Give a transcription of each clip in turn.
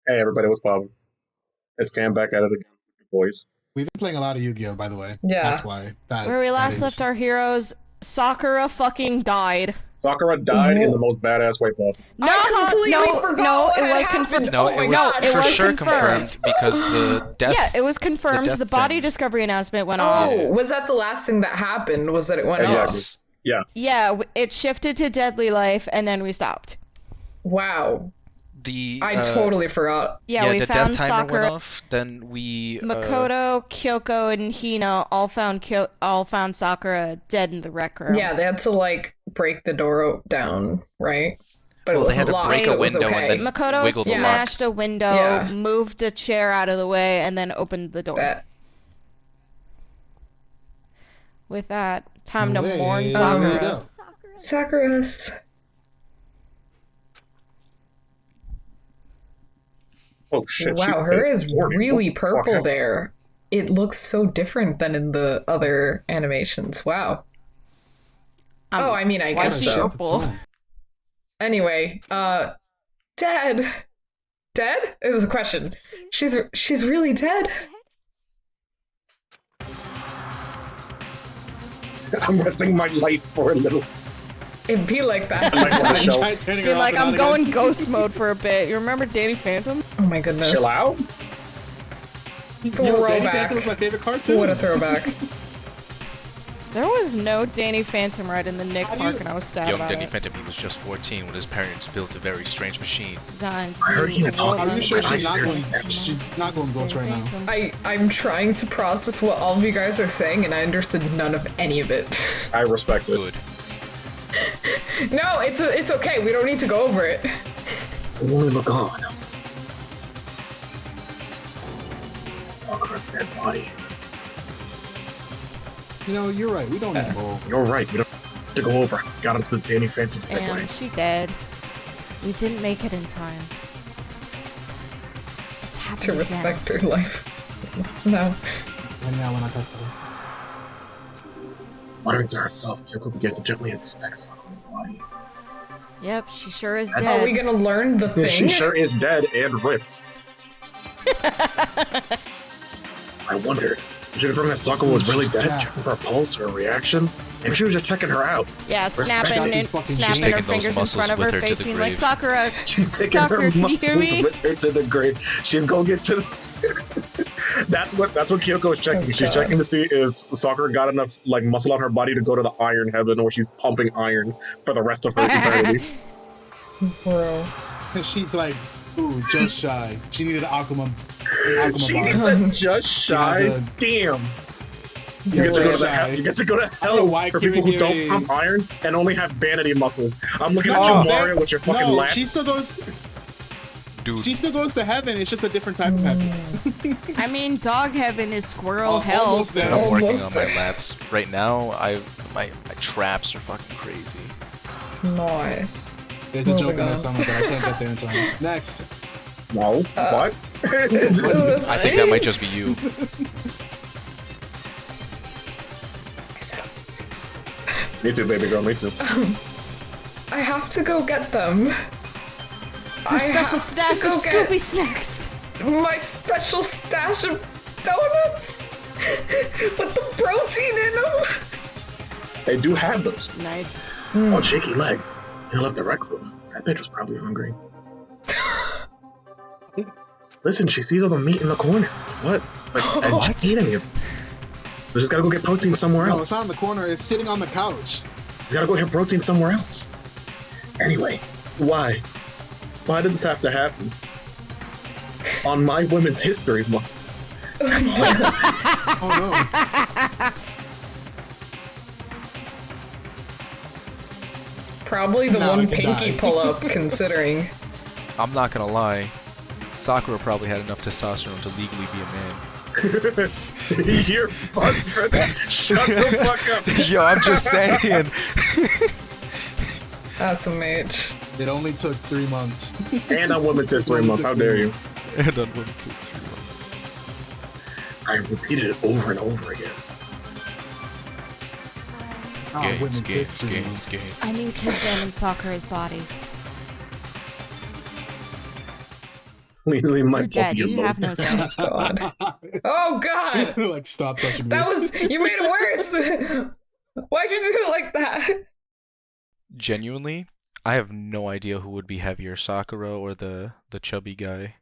Hey everybody, what's poppin'? It's Cam back at it again with the boys. We've been playing a lot of Yu-Gi-Oh, by the way. That's Yeah. why. Where we That last left is. our heroes, Sakura fucking died. Sakura died in the most badass way possible. No, I completely no, forgot no, what it had was happened. confirmed. No, Oh my it was God. it for was sure confirmed. confirmed because the death. Yeah, it was confirmed. death The body thing. discovery announcement went Oh, off. was that the last thing that happened? Was that it went Exactly. off? Yeah. Yeah, it shifted to deadly life, and then we stopped. Wow. The I totally forgot. Yeah, we the found death timer Sakura, went off. Then we Makoto, Kyoko, and Hina all found Sakura dead in the rec room. Yeah, they had to like break the door down, right? But Well, it they had wasn't to locked, break so a it was window and okay. then Makoto wiggle the lock. smashed a window, Yeah. moved a chair out of the way, and then opened the door. Bet. With that, time No to way. mourn There you Sakura. go. Sakura's. Oh shit. Wow, her is horny. really What the fuck purple happened? there. It looks so different than in the other animations. Wow. Oh, I mean, I why guess is she so. purple? Anyway, dead. Dead is a question. She's really dead. I'm resting my light for a little. It'd be like that Lights on the sometimes. shelf. Try turning her Be off like, and I'm on going again. ghost mode for a bit. You remember Danny Phantom? Oh my goodness. Chill out? Yo, Danny Throwback. Phantom was my favorite cartoon. What a throwback. There was no Danny Phantom right in the Nick How do Park, you- and I was sad young about Danny it. Phantom. He was just 14 when his parents built a very strange machine. Designed I heard Hina talking. Are you sure And I she's not stared going? at She's not going ghost right now. I'm trying to process what all of you guys are saying, and I understood none of any of it. I respect it. Good. No, it's okay. We don't need to go over it. Only look on. Sakura's dead body. You know, you're right. We don't need to go. You're right. We don't have to go over. Got into the Danny Phantom Damn, segue. she dead. We didn't make it in time. It's happening To again. respect her life. Let's know. And now when I cut her. Muttering to herself, Kyoko began to gently inspect Sakura's body. Yep, she sure is Are dead. Are we gonna learn the thing? She sure is dead and ripped. I wondered, did she confirm that Sakura was really dead? Yeah. Checking for a pulse or a reaction? Maybe she was just checking her out. Yeah, Respect snapping, these fucking snapping taking her those fingers in muscles front of with her her to face, the being like, grave. Sakura, She's taking Sakura, her can you muscles hear me? with her to the grave. She's gonna get to. That's what Kyoko is checking. Oh, She's God. checking to see if Sakura got enough like muscle on her body to go to the iron heaven, or she's pumping iron for the rest of her eternity. Bro. And she's like, ooh, just shy. She needed an Akuma She bar. needs a just shy. She has a- Damn. You get to go to Just the shy. you get to go to I don't know hell why for people who Kiri don't Kiri- pump iron and only have vanity muscles. I'm looking at No, you, Mario, with your fucking no, lats. she still goes. Dude, She still goes to heaven. It's just a different type of heaven. I mean, dog heaven is squirrel Oh, hell. almost there. So. I'm working on Almost my there. lats right now. My traps are fucking crazy. Nice. There's a Moving joke in there on. somewhere, but I can't get there in time. Next. No, what? I think that might just be you. I said oopsies. Me too, baby girl. Me too. I have to go get them. Her special stash of get Scoopy snacks. my special stash of donuts with the protein in them. They do have those. Nice. On shaky legs. He left the rec room. That bitch was probably hungry. Listen, she sees all the meat in the corner. What? Like, and What? she's eating it. We just gotta go get protein somewhere No, else. it's not in the corner. It's sitting on the couch. We gotta go get protein somewhere else. Anyway, why? Why did this have to happen? On my Women's History Month. That's all I can say. Oh Probably the Now I one can pinky die. pull up, considering. I'm not gonna lie. Sakura probably had enough testosterone to legally be a man. You're fucked for that. Shut the fuck up. Yo, I'm just saying. Awesome mage. no. It only took 3 months. And on Women's History Month. How dare you? And on Women's History Month. I've repeated it over and over again. Oh, Games, women's games, history. games, games. I need to examine Sakura's body. Leave my You're dead. puppy You alone. have no say. God. Oh God. Like, stop touching me. That was you made it worse. Why'd you do it like that? Genuinely, I have no idea who would be heavier, Sakura or the chubby guy,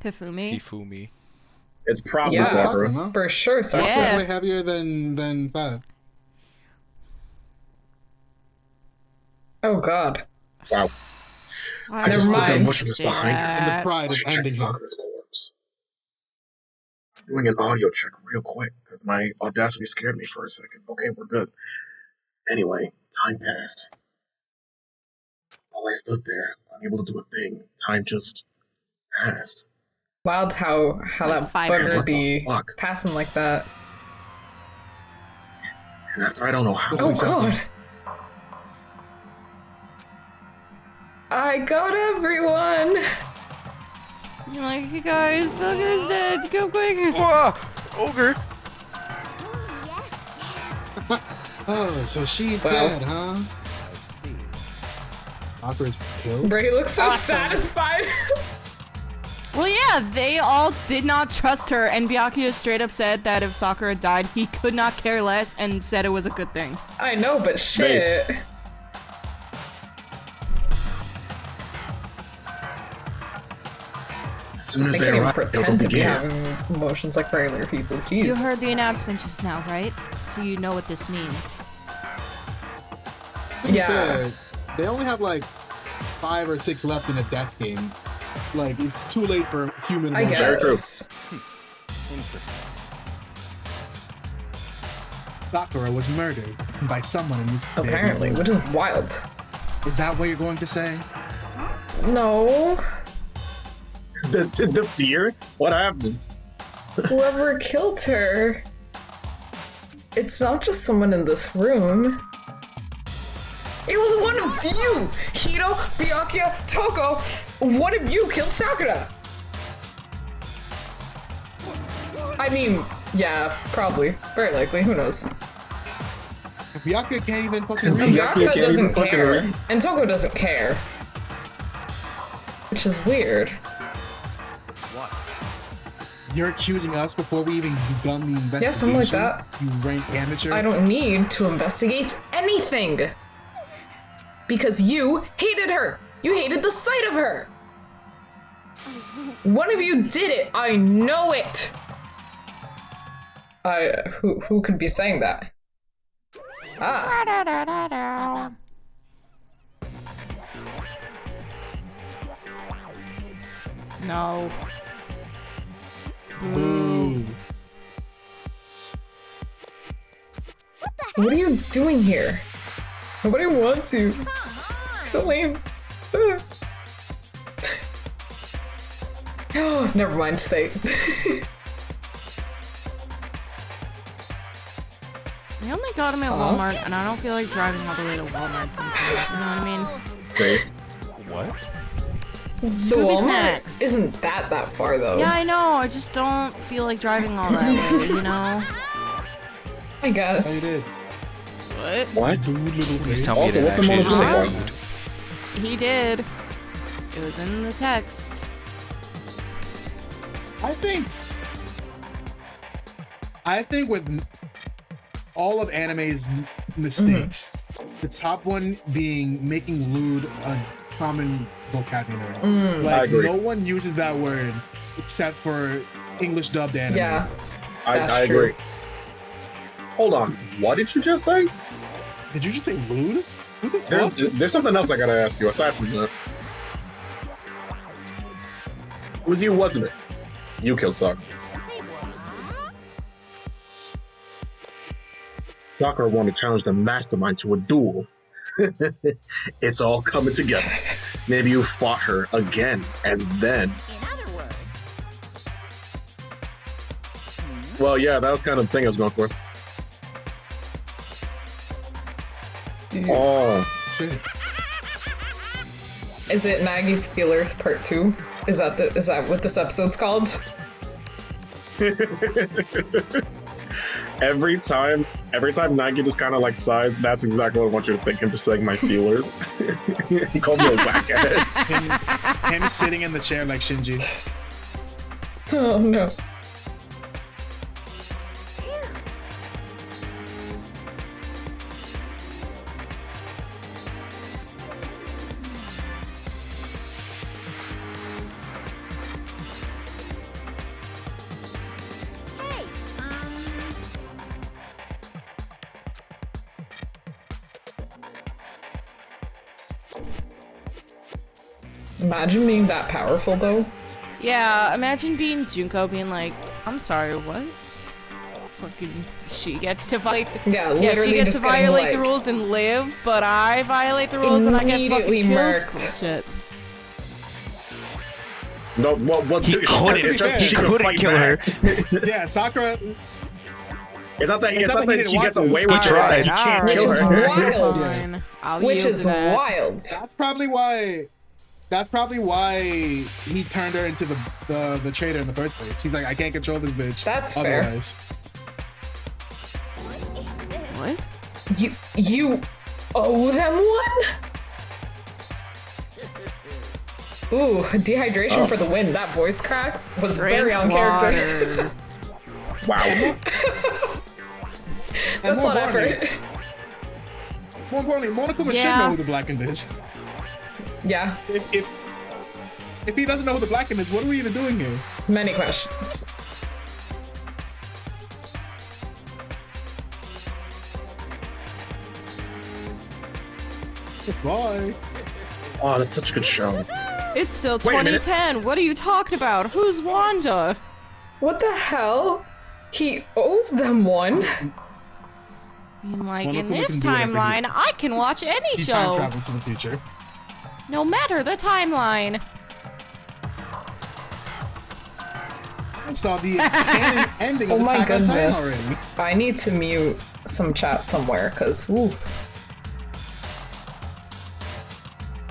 Hifumi. Hifumi. It's probably Yeah. Sakura. Huh? For sure, so Yeah. Sakuра's way heavier than 5. Oh God. Wow. I I just Never did the mind. motionless behind her. And the pride I of should check ending him. Sakura's corpse. I'm doing an audio check real quick because my audacity scared me for a second. Okay, we're good. Anyway, time passed. While I stood there, unable to do a thing, time just passed. Wild how Like that 5 bugger What the be fuck? passing like that. And after I don't know how That's Oh exactly. God. I got everyone. You're like, hey guys, Sakura's dead. Go quick. Whoa! Ogre! Oh, so she's Wow. dead, huh? Sakura's killed? Brady looks so Awesome. satisfied. Well, yeah, they all did not trust her, and Byakuya straight up said that if Sakura died, he could not care less, and said it was a good thing. I know, but shit. Based. as soon as They they can't even arrive, they'll pretend to be begin. having emotions like regular people. Jeez. You heard the announcement just now, right? So you know what this means. Yeah. Fair, they only have like 5 or 6 left in a death game. Like, it's too late for human I emotion. Very true. guess. Sakura was murdered by someone in this Apparently, which is wild. Is that what you're going to say? No. The fear? What happened? Whoever killed her. It's not just someone in this room. It was one of you! Hiro, Byakuya, Toko! One of you killed Sakura! I mean, yeah, probably. Very likely, who knows? Byakuya can't even fucking read. Byakuya Byakuya can't doesn't even fucking care. read. And Toko doesn't care. Which is weird. You're accusing us before we even begun the investigation? Yeah, something like that. You rank amateur? I don't need to investigate anything! Because you hated her! You hated the sight of her! One of you did it! I know it! Who could be saying that? Ah. No. Boo. What are you doing here? Nobody wants you. So lame. Oh, never mind, stay. They only got him at Walmart, and I don't feel like driving all the way to Walmart sometimes, you know what I mean? Based. What? The Scooby Walmart snacks. isn't that far though. Yeah, I know, I just don't feel like driving all that way, you know? I I guess. did. What? What? Please tell me Also, that what's a actually is motorcycle? rude. He did. It was in the text. I think with all of anime's mistakes, the top one being making lewd a common vocabulary. I Like, agree. no one uses that word except for English dubbed anime. Yeah. I That's true. agree. Hold on. What did you just say? Did you just say lewd? Who the fuck? There's something else I gotta ask you aside from that. It was you, wasn't it? You killed Sakura. Sakura wanted to challenge the mastermind to a duel. It's all coming together. Maybe you fought her again, and then... In other words, Well, yeah, that was kind of the thing I was going for. Oh, Shit. Is it Maggie's Feelers Part 2? Is that what this episode's called? every time Nagi just kind of like sighs, that's exactly what I want you to think. Him just saying my feelers. He called me a whack ass. Him sitting in the chair like Shinji. Oh no. Imagine being that powerful, though. Yeah, imagine being Junko being like, I'm sorry, what? Fucking, she gets to violate the, Yeah, yeah, literally she gets to just getting, violate like, the rules and live, but I violate the rules and I get immediately fucking murked. killed. Bullshit. No, well, He couldn't kill her. Yeah, Sakura. It's not that, It's not that he she didn't gets want to. away with He it. tried. He can't Which kill is her. wild. Fine. I'll Which yield is to that. wild. That's probably why. That's probably why he turned her into the traitor in the first place. He's like, I can't control this bitch. That's fair. otherwise. What? You owe them one? Ooh, dehydration for the win. That voice crack was very on character. Wow. That's a lot of effort. More importantly, Monokuma should know who the Blackened is. Yeah, If he doesn't know who the Blackened is, what are we even doing here? many questions. Bye. Oh, that's such a good show. It's still Wait a minute. 2010. What are you talking about? Who's Wanda? What the hell? He owes them one. I mean, like, Monokuma in this can do whatever he timeline, wants. I can watch any He time show. travels to the future. No matter the timeline. I saw the canon ending Oh of my Attack on Titan goodness. already. I need to mute some chat somewhere, because, ooh.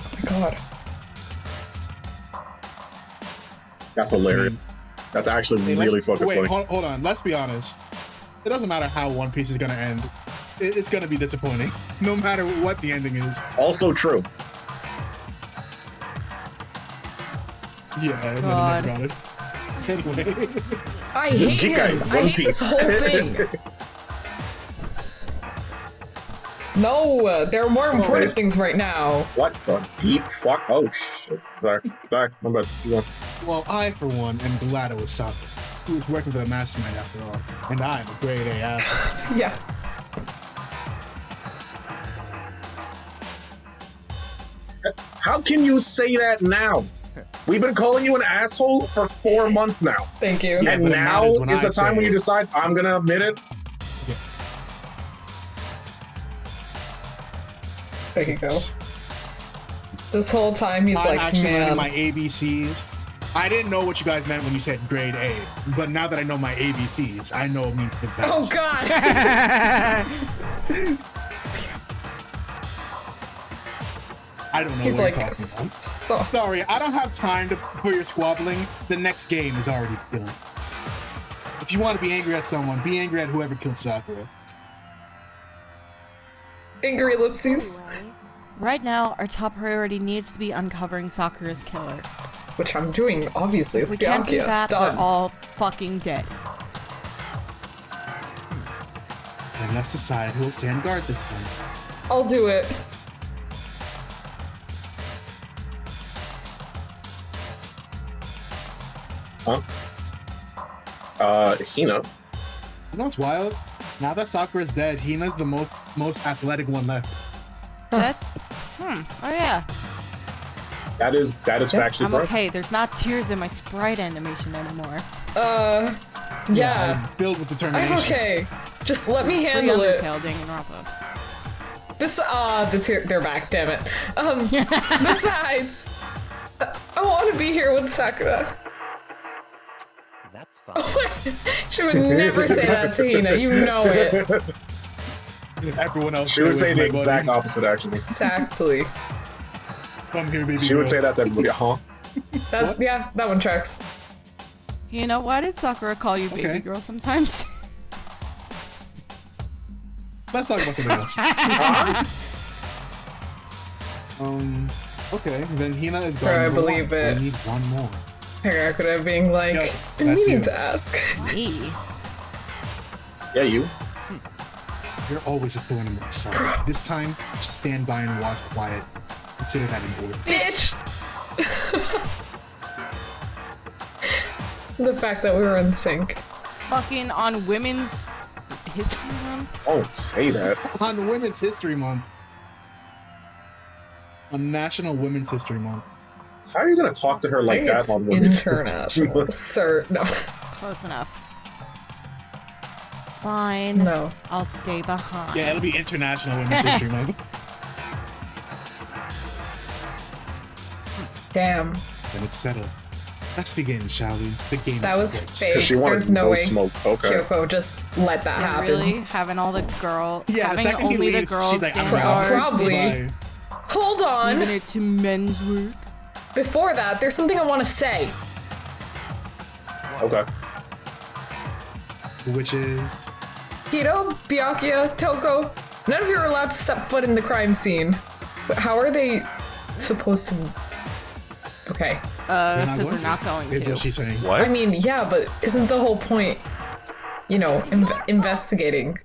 Oh my god. That's hilarious. That's actually really fucking Wait, funny. hold on. Let's be honest. It doesn't matter how One Piece is gonna end. It's gonna be disappointing, no matter what the ending is. Also true. Yeah, I God. never got it. Anyway, I hate Jikai, him. I One hate this Piece. whole thing. No, there are more important things right now. What the deep fuck? Oh shit. Sorry, my bad. You go. well, I for one am glad it was Sakura, who's working for the mastermind after all, and I'm a grade A asshole. Yeah. How can you say that now? We've been calling you an asshole for 4 months now. Thank you. Yeah, And but it now matters when is I the time say when you it. decide I'm gonna admit it. There you go. This whole time he's I'm like, actually man. learning my ABCs. I didn't know what you guys meant when you said grade A, but now that I know my ABCs, I know it means the best. Oh god. I don't know He's what like, you're talking about. stop. Sorry, I don't have time for your squabbling. The next game is already done. If you want to be angry at someone, be angry at whoever killed Sakura. Angry ellipses. Right now, our top priority needs to be uncovering Sakura's killer. Which I'm doing, obviously. It's We can't do Byakuya. that, Done. we're all fucking dead. And let's decide who will stand guard this time. I'll do it. Huh? Hina. You know what's wild? Now that Sakura's dead, Hina's the most athletic one left. That's... Oh yeah. That is factually I'm correct. okay, there's not tears in my sprite animation anymore. Yeah. Build with determination. I'm okay. Just let me Free handle it. Undertale, Danganronpa. They're back, damn it. Besides, I want to be here with Sakura. That's fine. She would never say that to Hina, you know it. Everyone else. She would stay say the with my exact buddy. opposite, actually. Exactly. Come here, baby. She would girl. say that to everybody, huh? Yeah, that one tracks. You know, why did Sakura call you baby Okay. girl sometimes? Let's talk about something else. Okay, then Hina is Bro, I going. believe it. We need one more. Hagakure being like, Yo, I that's need you. to ask. Me? Yeah, you. You're always a thorn in my side. This time, just stand by and watch quiet. Consider that an order. Bitch! The fact that we were in sync. Fucking on Women's History Month? Don't say that. On Women's History Month. On National Women's History Month. How are you gonna talk to her I like think that it's on Women's international. Sir, no. Close enough. Fine. No. I'll stay behind. Yeah, it'll be International Women's History Month. Damn. Then it's settled. Let's begin, shall we? The game That is was afoot. fake. She wanted There's to no go way smoke. Okay. Kyoko just let that Yeah, happen. really? Having all the girl, Yeah, the having second he only the leaves, girls she's like, I'm stand out. guard, Probably. Bye. Hold on. leaving it to men's work. Before that, there's something I want to say. Okay. Which is... Hiro, Byakuya, Toko, none of you are allowed to step foot in the crime scene. But how are they supposed to... Okay. Because they're not going Is to. what she's saying. I mean, yeah, but isn't the whole point, you know, investigating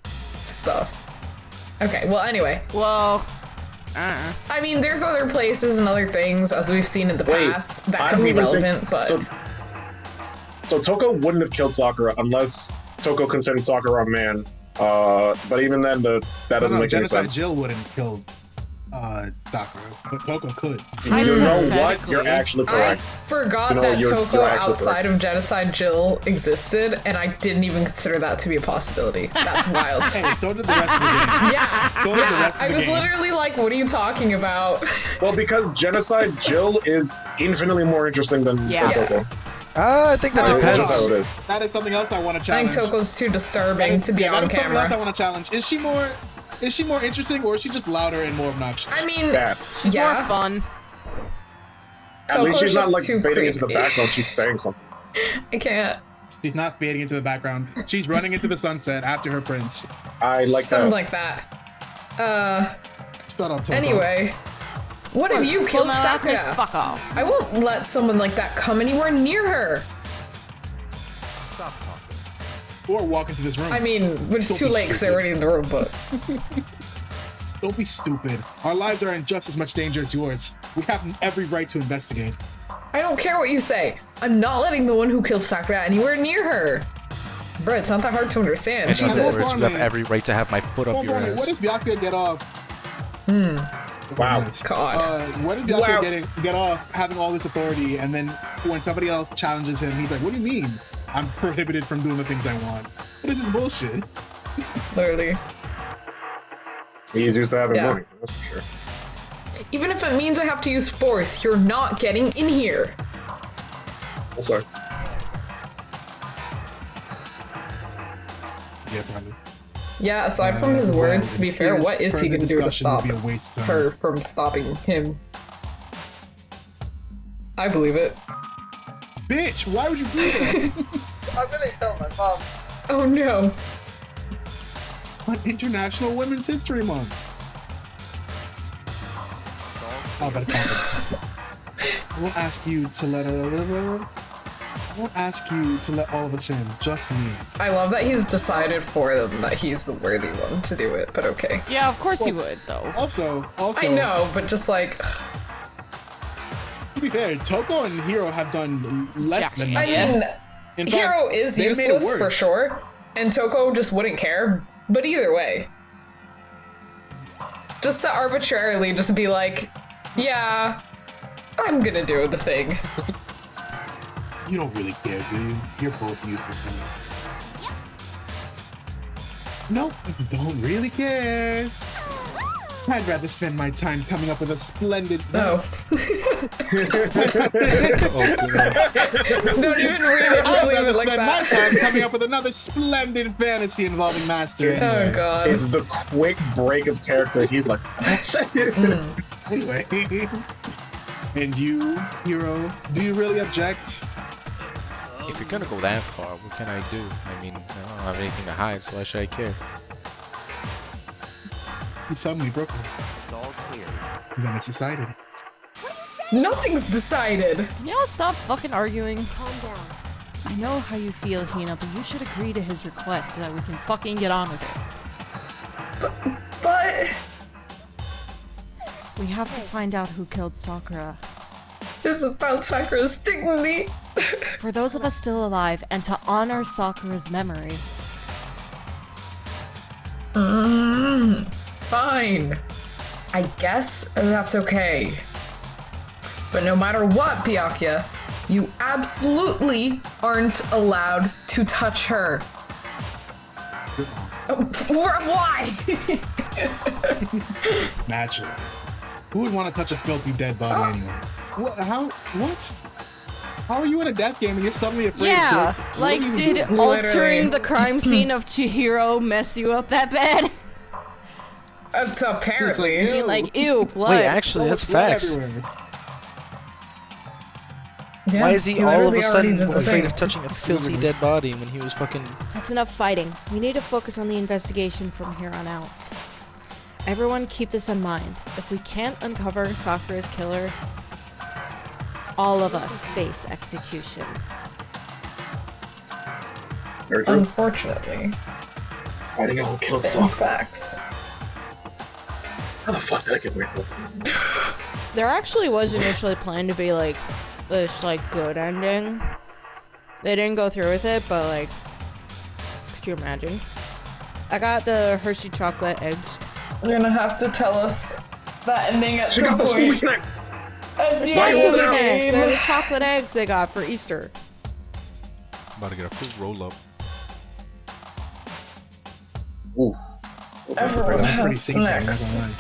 stuff? Okay, well, anyway. Well, I mean, there's other places and other things, as we've seen in the Wait, past, I that could don't be even relevant, think, but... So Toko wouldn't have killed Sakura unless Toko considered Sakura a man. But even then, that doesn't make any Genocide sense. Jill wouldn't kill Sakura, but Toko could. You know what? Hypothetically. You're actually I correct. forgot You know, that you're Toko actually outside of Genocide Jill existed, and I didn't even consider that to be a possibility. That's wild. Hey, so did the rest of the game. Yeah, So did the rest I of the was game. literally like, what are you talking about? Well, because Genocide Jill is infinitely more interesting than Yeah. Toko. I think that Alright, That's depends. just how it is. That is something else I want to I think challenge. Toko's too disturbing to be Yeah, that on is something else I camera. want to challenge. Is she more interesting, or is she just louder and more obnoxious? I mean, Bad. she's Yeah. more fun. At least Toko's she's not just like too fading into the creepy. background. She's saying something. I can't. She's not fading into the background. She's running into the sunset after her prince. I like Something that. like that. Shut up, Toko. Anyway. What if you Full killed Metal Sakura? Alchemist, fuck off. I won't let someone like that come anywhere near her. Stop talking. Or walk into this room. I mean, when it's Don't too be late because they're stupid. already in the room, but... Don't be stupid. Our lives are in just as much danger as yours. We have every right to investigate. I don't care what you say. I'm not letting the one who killed Sakura anywhere near her. Bro, it's not that hard to understand. In other Jesus. words, you have every right to have my foot up Come your on, ass. what does Byakuya get off? Wow. Nice. God. What did Byakuya Wow. get off having all this authority, and then when somebody else challenges him, he's like, what do you mean? I'm prohibited from doing the things I want. What is this bullshit? Literally. He's used to having Yeah. money. That's for sure. Even if it means I have to use force, you're not getting in here. Okay. Yeah, probably. Yeah, aside from his words, to be fair, His what is he further gonna do to discussion would stop be a waste of time. her from stopping him? I believe it. Bitch, why would you do that? I'm gonna tell my mom. Oh no. On International Women's History Month. Oh, better confidence. I won't ask you to let I won't ask you to let all of us in, just me. I love that he's decided for them that he's the worthy one to do it, but okay. Yeah, of course you would, though. Also, I know, but just like, to be fair, Toko and Hiro have done less Jack than shit. nothing. I mean, In Hiro fact, is they made it useless for worse. sure, and Toko just wouldn't care, but either way. Just to arbitrarily just be like, yeah, I'm gonna do the thing. You don't really care, do you? You're both useless anyway. Nope, you don't really care. I'd rather spend my time coming up with a splendid... Oh. Don't even read it, just I'd leave rather it like spend my that. time coming up with another splendid fantasy involving Master. Oh Anyway. god. It's the quick break of character. He's like, that's it. Anyway. And you, Hiro, do you really object? If you're gonna go that far, what can I do? I mean, I don't have anything to hide, so why should I care? He suddenly broke it. It's all clear. Then it's decided. Nothing's decided. You know, stop fucking arguing. Calm down. I know how you feel, Hina, but you should agree to his request so that we can fucking get on with it. But We have to find out who killed Sakura. this is about Sakura's dignity. For those of us still alive, and to honor Sakura's memory. Fine. I guess that's okay. But no matter what, Byakuya, you absolutely aren't allowed to touch her. Why? Naturally. Who would want to touch a filthy dead body anyway? What? How? What? How are you in a death game and you're suddenly afraid Yeah, of ghosts? like, What are you did doing? altering the crime scene of Chihiro mess you up that bad? Apparently. It's like, Like, ew, blood. Wait, actually, that's blood facts. everywhere. Yeah, Why is he all of literally a already sudden did the afraid thing. of touching a filthy dead body when he was fucking... That's enough fighting. We need to focus on the investigation from here on out. Everyone keep this in mind. If we can't uncover Sakura's killer, all of us face execution. Very true. Unfortunately. Finding out who killed In Sakura. facts. How the fuck did I get myself in this? There actually was initially planned to be like this like good ending. They didn't go through with it, but like, could you imagine? I got the Hershey chocolate eggs. You're gonna have to tell us that ending at She some got the point. Scooby snacks! They're Why you holding out? They're the chocolate eggs they got for Easter. About to get a fruit roll-up. Ooh. Everyone That's pretty has sing-song, not snacks. gonna lie.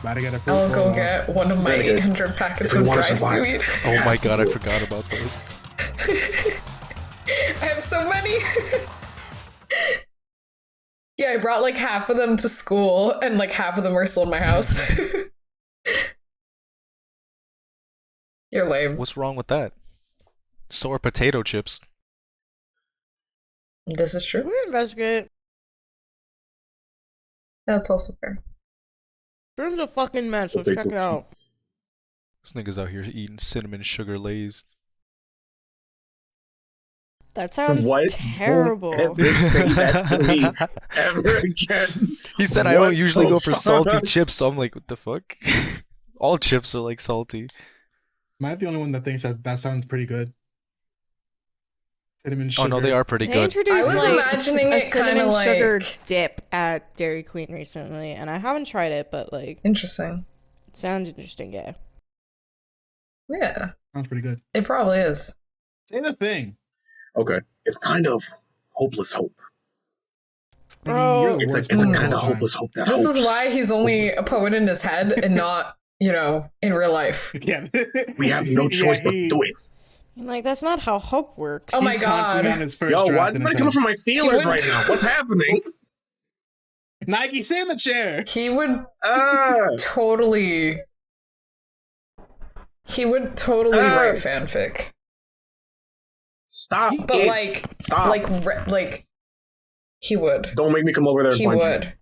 About to get a fruit I'll go roll-up. get one of my There it is. 800 packets If we of wanna dry survive. sweet. Oh my god, I forgot about those. I have so many. Yeah, I brought like half of them to school, and like half of them are still in my house. You're lame. What's wrong with that? So are potato chips. This is true. We investigate. That's also fair. There's a fucking mess. Let's check it out. This nigga's out here eating cinnamon sugar lays. That sounds What? terrible. Don't ever say that to me ever again. He said I What don't usually the go for salty fuck? chips, so I'm like, what the fuck? All chips are like salty. Am I the only one that thinks that that sounds pretty good? Cinnamon sugar. Oh no, they are pretty They good. introduced I was like imagining a it kinda cinnamon like- sugar dip at Dairy Queen recently, and I haven't tried it, but like, Interesting. it sounds interesting, yeah. Yeah, Sounds pretty good. it probably is. Say the thing. Okay. It's kind of hopeless hope. Oh. You're the It's worst a person of kind all of time. hopeless hope that This hopes. is why he's only a poet in his head and not, you know, in real life. Yeah. We have no choice but to do it. And like, that's not how hope works. Oh my He's constantly God. on his first Yo, draft why in is everybody his coming head. for my feelers He right went- now? What's happening? Nike, sit in the chair. He would Ah, totally write fanfic. stop. But kids. Stop. like he would. Don't make me come over there and He find would.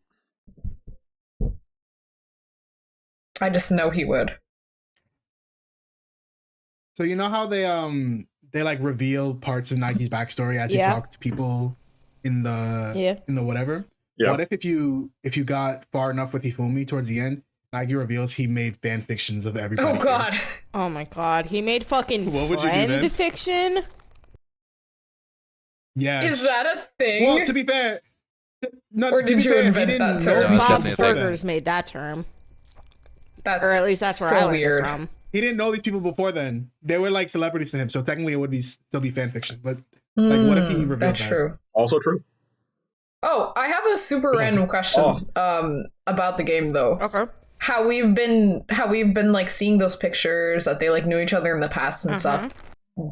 I just know he would. So you know how they like reveal parts of Nike's backstory as you Yeah. talk to people in the whatever. Yeah. What if you got far enough with Hifumi towards the end, Nike reveals he made fan fictions of everybody. Oh here. God. Oh my god, he made fucking What would you do friend then? fiction? Yes. Is that a thing? Well, to be fair, no, Or to did be you fair, he invent didn't that know term? these That's Bob people definitely a before thing. Burgers made that term. That's Or at least that's where so I learned weird. it from. He didn't know these people before then. They were like celebrities to him, so technically it would be still be fan fiction. But like, what if he revealed That's that? true. Also true. Oh, I have a super random question about the game though. Okay. How we've been like seeing those pictures that they like knew each other in the past and stuff.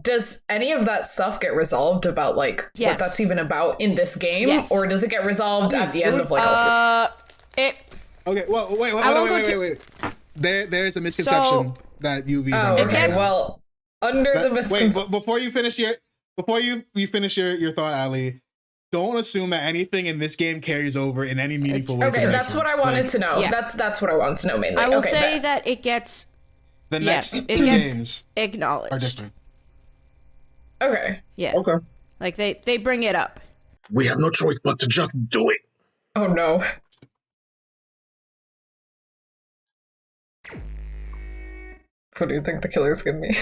Does any of that stuff get resolved about like Yes. what that's even about in this game, Yes. or does it get resolved I mean, at the it end would- of like all It Okay, well, wait, I won't go wait. There is a misconception that UV's Oh, under. okay. gets- Well, under the Wait, misconception. before you finish your thought, Ali, don't assume that anything in this game carries over in any meaningful way. to Okay, the that's next what I one. wanted Like, to know. Yeah. That's what I wanted to know mainly. I will okay, say bet. that it gets The Yeah, next it two gets games acknowledged. are different. Okay. Yeah, Okay. like they bring it up. We have no choice but to just do it. Oh no. Who do you think the killer's gonna be?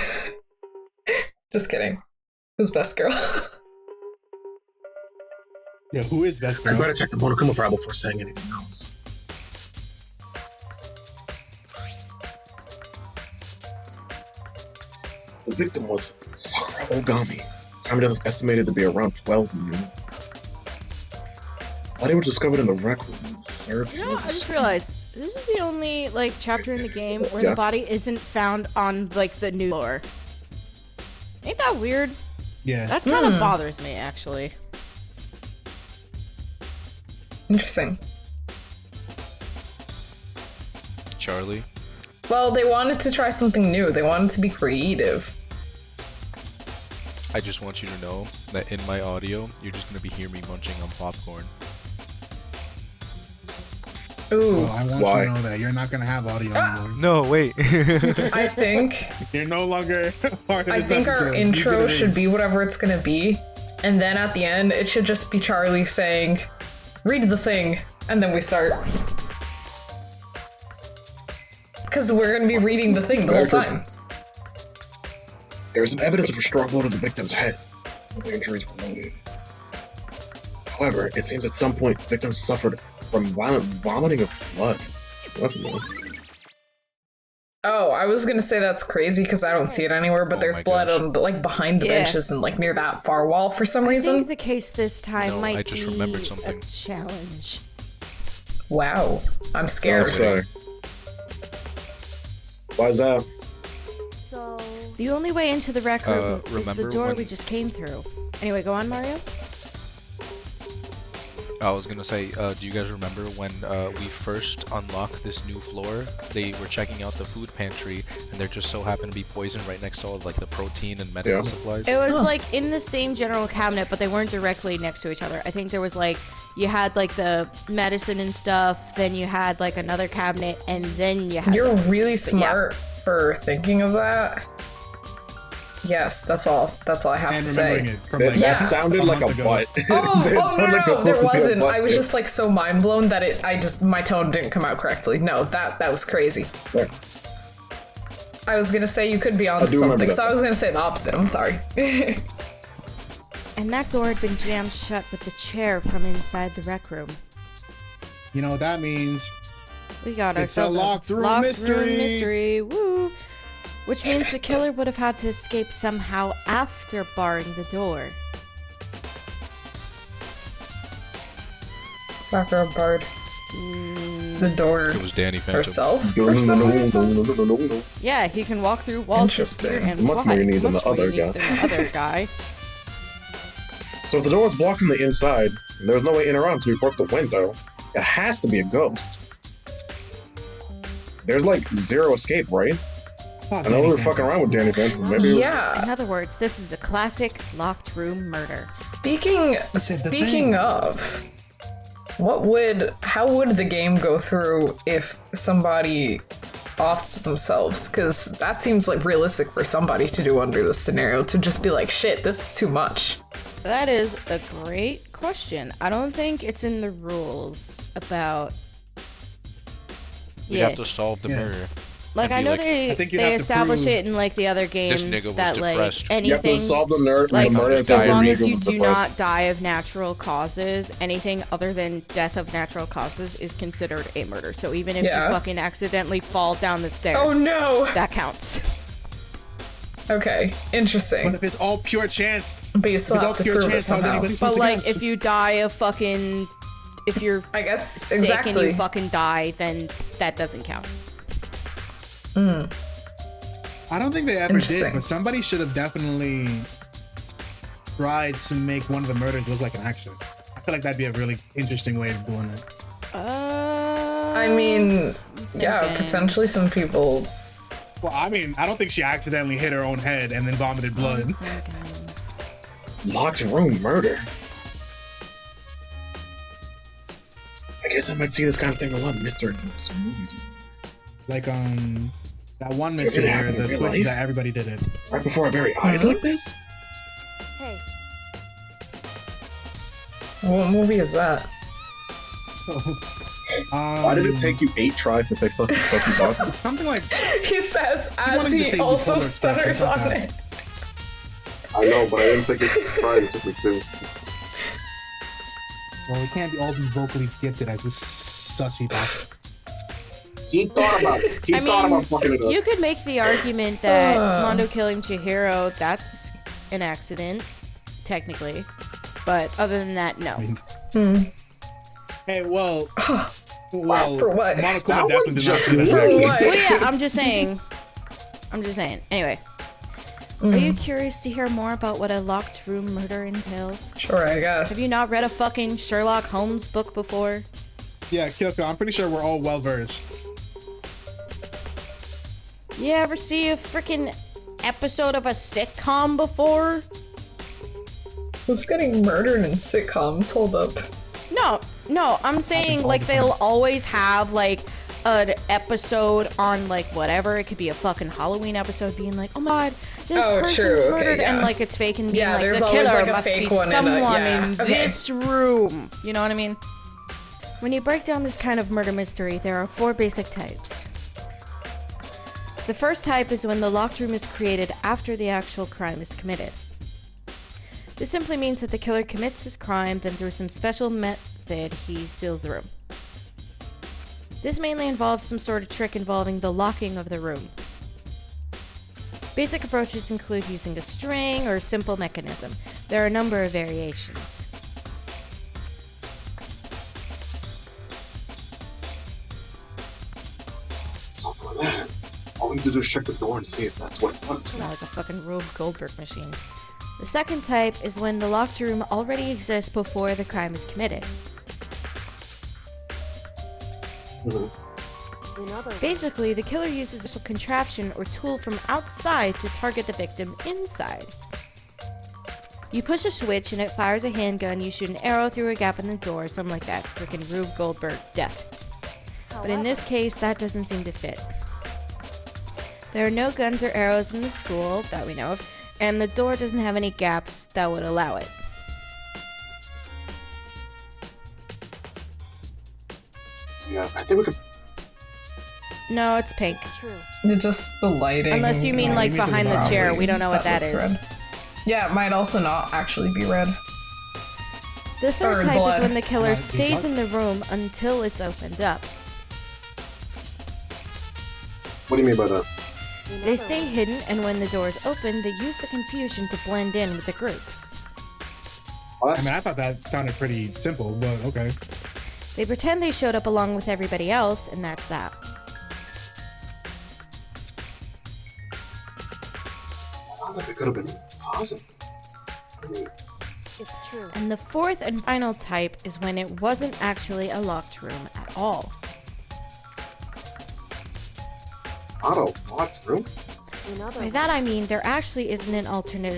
Just kidding. Who's best girl? Yeah, who is best I girl? better check the Monokuma file before saying anything else. The victim was Sakura Ogami. Time death was estimated to be around 12 noon. Body was discovered in the rec room on the third You know, floor. I just realized this is the only like chapter in the game where Yeah. the body isn't found on like the new floor. Ain't that weird? Yeah. That kind of bothers me actually. Interesting. Charlie. Well, they wanted to try something new. They wanted to be creative. I just want you to know that in my audio, you're just gonna be hearing me munching on popcorn. Ooh. Well, I want Why? you to know that you're not gonna have audio anymore. No, wait. I think You're no longer part of I this think episode. our You intro did it should is. be whatever it's gonna be, and then at the end it should just be Charlie saying, "Read the thing," and then we start. Because we're gonna be reading the thing the whole time. There is some evidence of a strong blow to the victim's head. The injuries were noted. However, it seems at some point the victim suffered from violent vomiting of blood. That's annoying. Oh, I was gonna say that's crazy because I don't see it anywhere, but Oh there's my blood gosh. on like behind the Yeah. benches and like near that far wall for some I reason. think the case this time No, might I just be remembered something. a challenge. Wow, I'm scared. Sorry. Why is that? So The only way into the rec room is the remember door when- we just came through. Anyway, go on, Mario. I was gonna say, do you guys remember when we first unlocked this new floor? They were checking out the food pantry, and there just so happened to be poison right next to all of, like the protein and medical Yeah. supplies. It was like in the same general cabinet, but they weren't directly next to each other. I think there was like you had like the medicine and stuff, then you had like another cabinet, and then you had. You're the- really but yeah. smart for thinking of that. Yes, that's all. That's all I have And to remembering say. it from That, like Yeah. that sounded like a month ago. butt. Oh, That oh sounded like there no, was supposed there to be a wasn't. butt I was there. just like so mind blown that my tone didn't come out correctly. No, that was crazy. Yeah. I was gonna say you could be on I do remember something, that. so I was gonna say the opposite. I'm sorry. And that door had been jammed shut with the chair from inside the rec room. You know what that means? We got It's a ourselves locked room room mystery. mystery. Woo! Which means the killer would have had to escape somehow after barring the door. Sakura barred the door It was Danny Phantom. herself for some reason. Yeah, he can walk through walls, disappear, Interesting. and Much fly. more unique than Much the more other unique guy. than the other guy. So if the door was blocked from the inside, and there was no way in or out until we broke the window, it has to be a ghost. There's like zero escape, right? I know we were fucking around with Danny Phantom, but maybe Yeah. In other words, this is a classic locked room murder. Speaking said the speaking thing. of, how would the game go through if somebody offs themselves? Because that seems like realistic for somebody to do under this scenario, to just be like, shit, this is too much. That is a great question. I don't think it's in the rules about. We'd have to solve the Yeah. murder. Like and I be know like, they I think you'd they have to establish prove it in like the other games nigga was that like depressed. you have to anything solve the nerd, like the murder so and long Danny as you was do depressed. not die of natural causes, anything other than death of natural causes is considered a murder. So even if Yeah. you fucking accidentally fall down the stairs, Oh no! that counts. Okay, But interesting. if it's all pure chance, But you if still it's all have to pure prove it chance, how is somehow. anybody But supposed to like guess? if you die of fucking if you're I guess sick and exactly. you fucking die, then that doesn't count. I don't think they ever did, Interesting. but somebody should have definitely tried to make one of the murders look like an accident. I feel like that'd be a really interesting way of doing it. I mean, yeah, thinking. potentially some people. Well, I mean, I don't think she accidentally hit her own head and then vomited blood. Locked room murder. I guess I might see this kind of thing a lot in Mr. and some movies. Like That one mission Did it where happen in the real twist life? that everybody did it. Right before our very eyes like this? Hey. What movie is that? Why did it take you 8 tries to say sussy dog? Something like He says wanted as to he say also Polar Express, but stutters it's not on that. it. I know, but I didn't take it try. It took me 2. well, we can't all be vocally gifted as this sussy dog. He thought about it. He I thought mean, about fucking it up. you could make the argument that Mondo killing Chihiro, that's an accident, technically. But other than that, no. I mean, hey, well, For what? Monokuma That definitely one's did not just see that an actually. What? Well, yeah, I'm just saying. Anyway. Are you curious to hear more about what a locked room murder entails? Sure, I guess. Have you not read a fucking Sherlock Holmes book before? Yeah, Kyoko, I'm pretty sure we're all well versed. You ever see a freaking episode of a sitcom before? Who's getting murdered in sitcoms? Hold up. No, I'm saying all like the they'll time. always have like an episode on like whatever. It could be a fucking Halloween episode being like, oh my god, this Oh, person's true, okay, murdered, and yeah. like it's fake and being Yeah, like there's the always, killer like, a must fake be one in a- someone yeah, in okay. this room. You know what I mean? When you break down this kind of murder mystery, there are 4 basic types. The first type is when the locked room is created after the actual crime is committed. This simply means that the killer commits his crime, then through some special method, he seals the room. This mainly involves some sort of trick involving the locking of the room. Basic approaches include using a string or a simple mechanism. There are a number of variations. So for that, all we need to do is check the door and see if that's what it was. Not like a fucking Rube Goldberg machine. The second type is when the locked room already exists before the crime is committed. Basically, the killer uses a special contraption or tool from outside to target the victim inside. You push a switch and it fires a handgun, you shoot an arrow through a gap in the door, something like that. Freaking Rube Goldberg death. But in this case, that doesn't seem to fit. There are no guns or arrows in the school, that we know of, and the door doesn't have any gaps that would allow it. Yeah, I think we could. No, it's pink. It's just the lighting. Unless you mean like you mean behind the the chair, Probably. we don't know what that looks is. red. Yeah, it might also not actually be red. The third Or type blood. is when the killer Might be stays blood. in the room until it's opened up. What do you mean by that? They stay hidden, and when the door is open, they use the confusion to blend in with the group. Well, I that's, mean, I thought that sounded pretty simple, but okay. They pretend they showed up along with everybody else, and that's that. that sounds like it could have been possible. I mean, And the fourth and final type is when it wasn't actually a locked room at all. not a locked room? By that I mean there actually is an alternate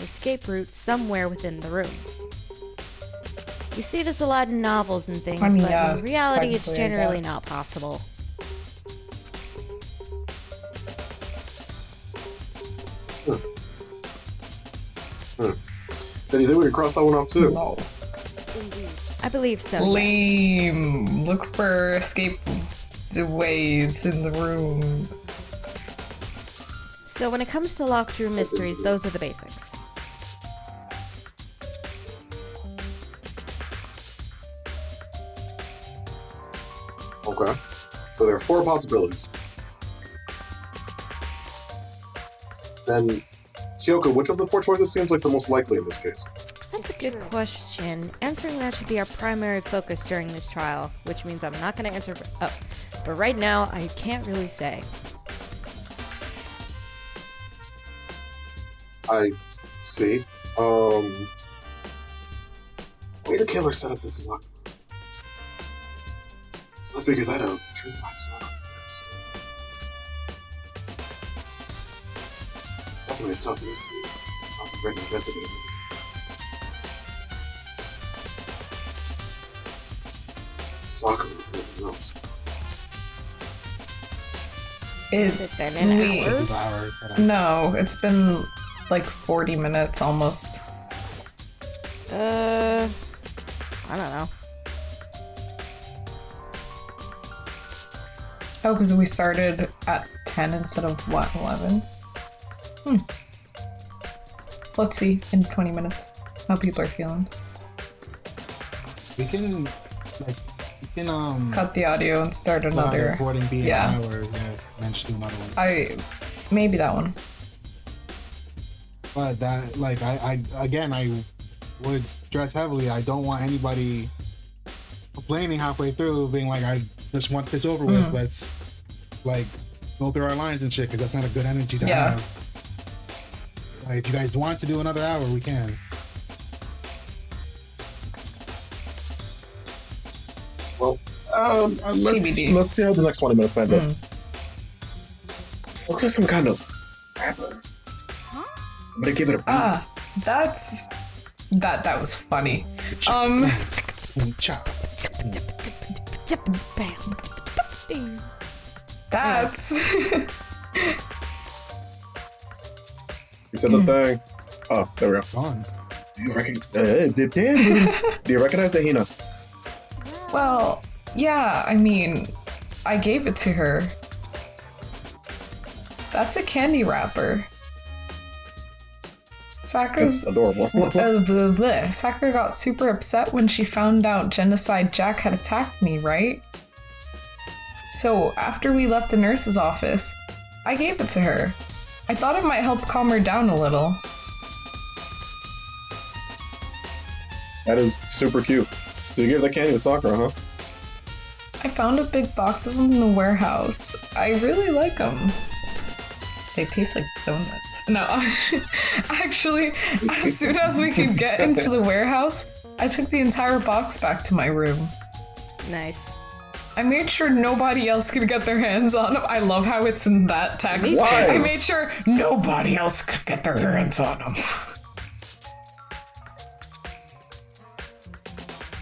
escape route somewhere within the room. You see this a lot in novels and things, I mean, but yes, in reality it's technically, I generally guess. not possible. Then you think we can cross that one off too? No. I believe so, yes. Lame. Look for escape ways in the room. So when it comes to locked room mysteries, those are the basics. Okay. So there are 4 possibilities. Then, Kyoko, which of the 4 choices seems like the most likely in this case? That's a good question. Answering that should be our primary focus during this trial, which means I'm not going to answer. Oh, but right now, I can't really say. I see. Way the killer set up this lock. So I figure that out. Turn the lights off. Definitely a tough news to me. Also great investigating this. Sakura and everything else. Has it been an hour? No, it's been like 40 minutes almost. I don't know. Oh, because we started at 10 instead of what, 11? Let's see in 20 minutes how people are feeling. We can, Cut the audio and start another. Recording being Yeah. an hour, and then just do another one. Maybe that one. But that, like, I would stress heavily. I don't want anybody complaining halfway through, being like, I just want this over with. Let's, like, go through our lines and shit, because that's not a good energy to have. Like, if you guys want to do another hour, we can. Well, let's TBD. see how the next 20 minutes plans out. Looks like some kind of rapper. Somebody give it a beat. That was funny. Chop. That's You said the thing. Oh, there we go. Gone. Do you recognize that, Hina? well, yeah, I mean, I gave it to her. That's a candy wrapper. Sakura's That's adorable. Sakura got super upset when she found out Genocide Jack had attacked me, right? So after we left the nurse's office, I gave it to her. I thought it might help calm her down a little. That is super cute. So you gave the candy to Sakura, huh? I found a big box of them in the warehouse. I really like them. They taste like donuts. No, actually, as soon as we could get into the warehouse, I took the entire box back to my room. Nice. I made sure nobody else could get their hands on them. I love how it's in that text. Why? I made sure nobody else could get their hands on them.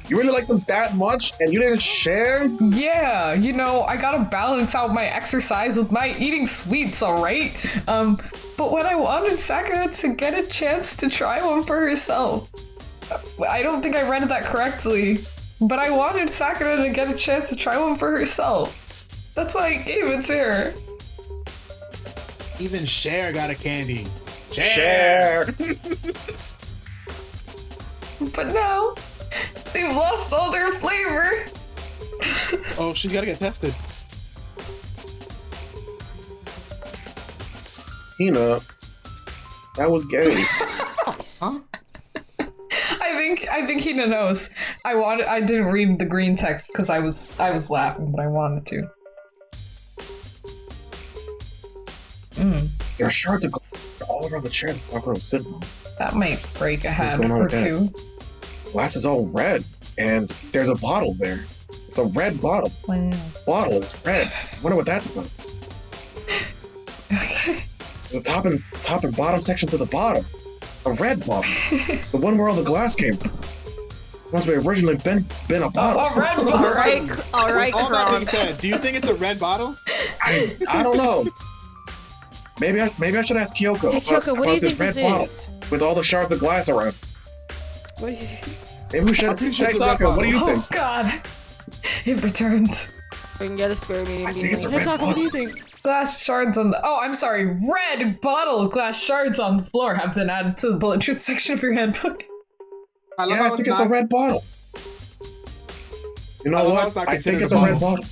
You really like them that much, and you didn't share? Yeah, you know, I gotta balance out my exercise with my eating sweets, alright? But when I wanted Sakura to get a chance to try one for herself, I don't think I read that correctly, but I wanted Sakura to get a chance to try one for herself. That's why I gave it to her. Even Cher got a candy. Share! But now, they've lost all their flavor. Oh, she's gotta get tested. Hina, that was gay. Huh? I think Hina knows. I didn't read the green text because I was laughing, but I wanted to. There are shards of glass all around the chair that Sakura was sitting on. That might break a head going on or with that? two. Glass is all red, and there's a bottle there. It's a red bottle. Wow. Bottle, it's red. I wonder what that's about. The top and bottom sections of the bottom. A red bottle. The one where all the glass came from. It's supposed to be originally been a bottle. A red bottle. All right, All that being Kron. said, do you think it's a red bottle? I don't know. Maybe I should ask Kyoko. Hey, Kyoko, what do you about this think this red bottle is? with all the shards of glass around. What do you... Maybe we should. I'm pretty sure Hey, it's a red Taka, what do you Oh think? god. It returned. We can get a spare meeting. I think it's a red Taka, what do you bottle. think? Glass shards on the I'm sorry, red bottle glass shards on the floor have been added to the bullet truth section of your handbook. I love Yeah, how I think it's a not- red bottle. You know I love how what? it's not I think considered it's a a red bottle. bottle.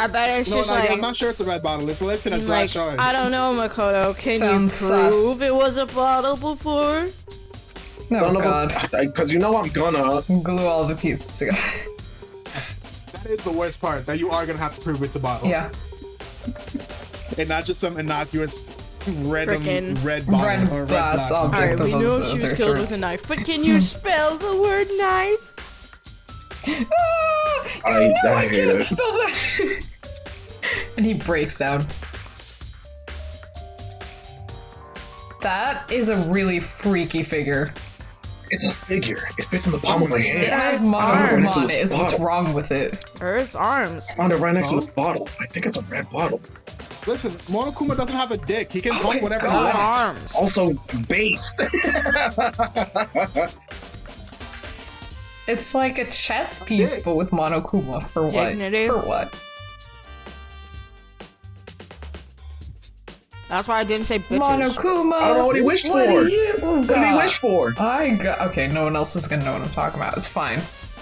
I bet it's No, just no, like... I'm not sure it's a red bottle. It's listed as glass like, shards. I don't know, Makoto. Can you Sounds prove sus. it was a bottle before? Son of God. because you know I'm gonna. Glue all the pieces together. That is the worst part, that you are gonna have to prove it's a bottle. Yeah. And not just some innocuous random Frickin' red bottle red or red glass glass. object. bottle. Alright, we of know the- she was their killed with shirts. a knife, but can you spell the word knife? I I hate can't it. spell that. And he breaks down. That is a really freaky figure. It's a figure. It fits in the palm of my It hand. has it's monogram arms. on it, is what's Bottle. wrong with it. Or its arms. I found it right next to the bottle. I think it's a red bottle. Listen, Monokuma doesn't have a dick. He can pump whatever he God. wants. Arms. Also, base. It's like a chess piece, dick. but with Monokuma. For what? Dignity. For what? That's why I didn't say bitches. Monokuma. I don't know what he wished what for. do you What did he got? wish for? I got. Okay, no one else is gonna know what I'm talking about. It's fine.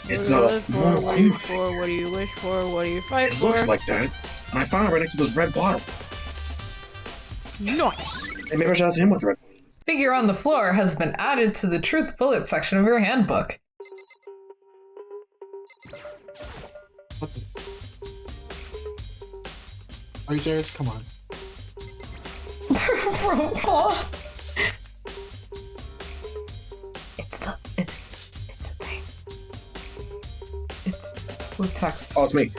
It's What do you a live for? What do you Monokuma. wish for? What do you wish for? What do you fight It for? looks like that. And I found it right next to this red bottle. Nice. And maybe I should ask him what the red. Figure on the floor has been added to the truth bullet section of your handbook. What the? Are you serious? Come on. Ronpa. It's a thing. It's with text. Oh, it's me.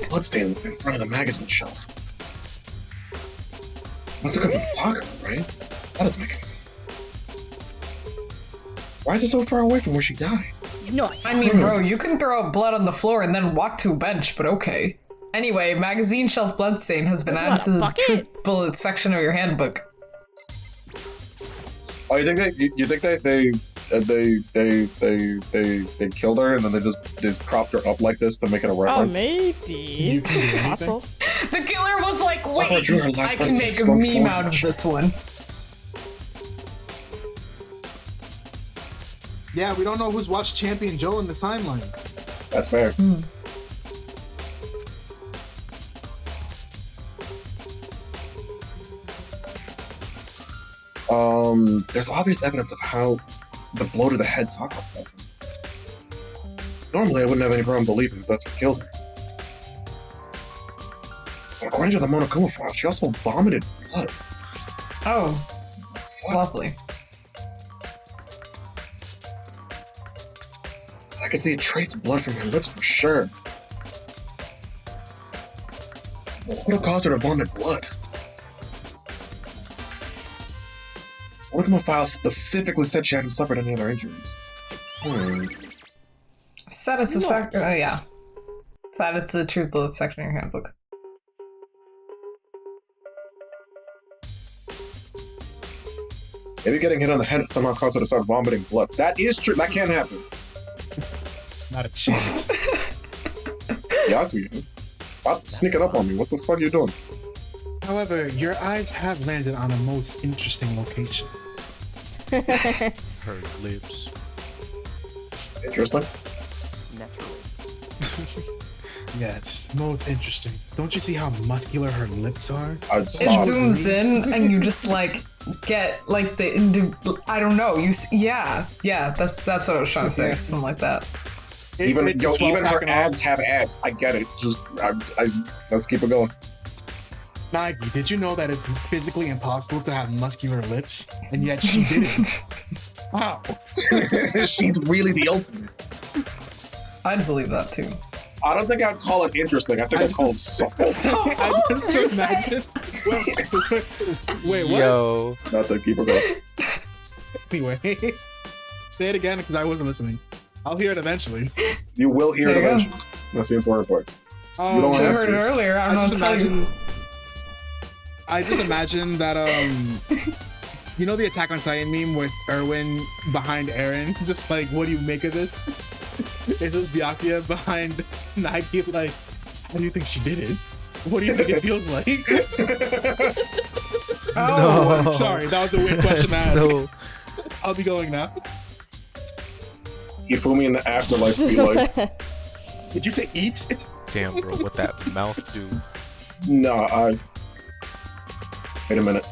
Bloodstain in front of the magazine shelf. Must have come from Sakura, right? That doesn't make any sense. Why is it so far away from where she died? Nice. I mean, bro, you can throw up blood on the floor and then walk to a bench, but okay. Anyway, magazine shelf bloodstain has been What, added a to the bucket? truth bullet section of your handbook. Oh, you think they killed her and then they just propped her up like this to make it a Oh, reference? maybe. You can do anything. Possible. The killer was like, Sakura drew her wait, last I breath can in make a slow meme form. out of this one. Yeah, we don't know who's watched Champion Joe in this timeline. That's fair. There's obvious evidence of how the blow to the head Sakura suffered. Normally, I wouldn't have any problem believing that that's what killed her. But according to the Monokuma file, she also vomited blood. Oh, What? lovely. I can see a trace of blood from her lips for sure. So what would have caused her to vomit blood? Monokuma file specifically said she hadn't suffered any other injuries. Status of sector. Oh, yeah. It's added to the truth bullet section of your handbook. Maybe getting hit on the head somehow caused her to start vomiting blood. That is true. That can't happen. Not a chance. Yaku, stop sneaking up on me. What the fuck are you doing? However, your eyes have landed on a most interesting location. Her lips. Interesting. Naturally. Yes, most interesting. Don't you see how muscular her lips are? I'd It stop. zooms in and you just like get like I don't know. Yeah. That's what I was trying to say. Something like that. Even It's a even her 12-pack abs have abs. I get it. Just let's keep it going. Nagi, did you know that it's physically impossible to have muscular lips? And yet she did it. Wow. She's really the ultimate. I'd believe that too. I don't think I'd call it interesting. I think I'd call it supple. So I just imagine. Wait, what? Yo. Nothing. Keep it going. Anyway, say it again because I wasn't listening. I'll hear it eventually. You will hear it There you go. eventually. That's the important part. Oh, You don't I have heard it to. earlier. I don't know what to tell you. I just imagine that you know the Attack on Titan meme with Erwin behind Eren, just like, what do you make of this? It's just Byakuya behind Nike, like, how do you think she did it? What do you think it feels like? Oh, No. sorry, that was a weird question to ask. So, I'll be going now. Ifumi in the afterlife be like, Did you say eat? damn, bro, what that mouth do? nah, wait a minute.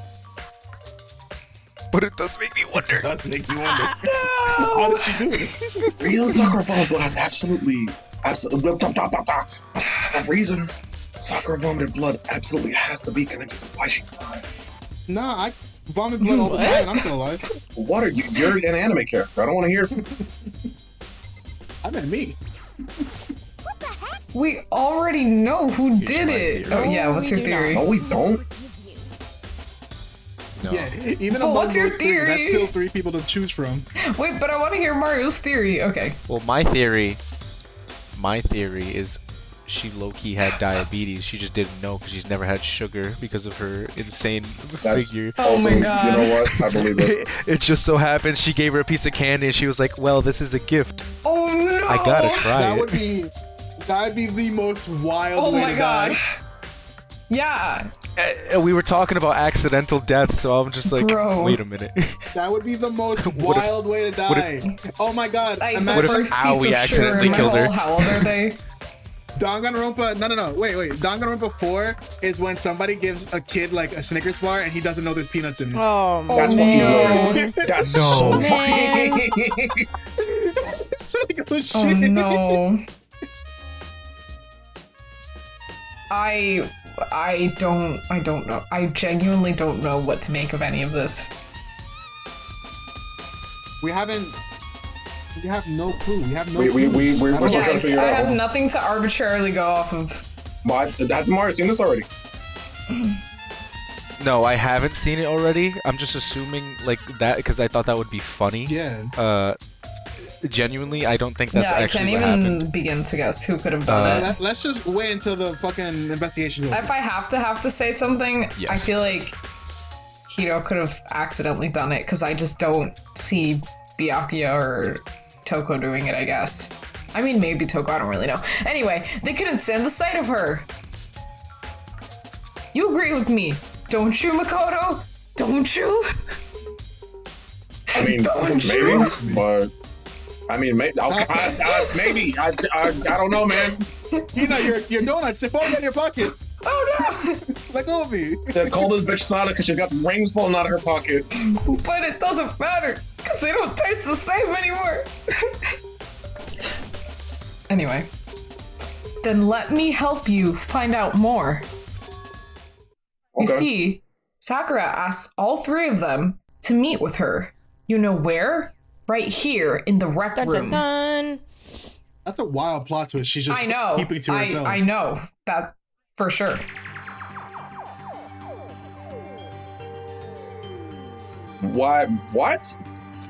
But it does make me wonder. That's make me wonder. How did she do it? Real Sakura vomited has absolutely. The reason Sakura vomited blood absolutely has to be connected to why she died. Nah, I vomit blood all the time and I'm still alive. What are you? You're an anime character. I don't want to hear it from you. I meant me. We already know who did my it. theory. Oh yeah, No, what's we your do not. theory? No, we don't. No. Yeah, even But among what's your those three, that's theory? still 3 people to choose from. Wait, but I want to hear Mario's theory. Okay. Well, my theory is she low-key had diabetes. She just didn't know because she's never had sugar because of her insane figure. Oh my God. You know what? I believe it. It just so happened she gave her a piece of candy and she was like, well, this is a gift. Oh no! I gotta try That it. would be the most wild Oh way my to God. die. Yeah. We were talking about accidental death, so I'm just like, Bro. wait a minute. That would be the most What if- wild way to what die. Oh my God! I, the What if first Owie piece of accidentally sugar in killed my her? whole, how old are they? Danganronpa, no, wait. Danganronpa 4 is when somebody gives a kid like a Snickers bar and he doesn't know there's peanuts in it. Oh, That's fucking man. hilarious. That's No. so Man. funny. It's like, oh shit. Oh no. I don't know. I genuinely don't know what to make of any of this. We have no clue. We have no We- clues. we're I don't still know. trying to figure I it out. have nothing to arbitrarily go off of. That's Mario seen this already. No, I haven't seen it already. I'm just assuming like that because I thought that would be funny. Yeah. Genuinely, I don't think that's Yeah, I actually can't what even happened. begin to guess who could have done it. Let's just wait until the fucking investigation is over. If I have to say something, Yes. I feel like Hiro could have accidentally done it because I just don't see Byakuya or Toko doing it, I guess. I mean, maybe Toko, I don't really know. Anyway, they couldn't stand the sight of her. You agree with me, don't you, Makoto? Don't you? I mean, maybe, but I mean, maybe. Maybe. I don't know, man. You know, your donuts, they fall in your pocket. Oh no! Let go of me. They call this bitch Sana because she's got rings falling out of her pocket. But it doesn't matter, because they don't taste the same anymore. Anyway. Then let me help you find out more. You Okay. see, Sakura asked all three of them to meet with her. You know where? Right here in the rec Dun, room. dun, dun. That's a wild plot twist. She's just I know. keeping it to herself. I know. That for sure. What?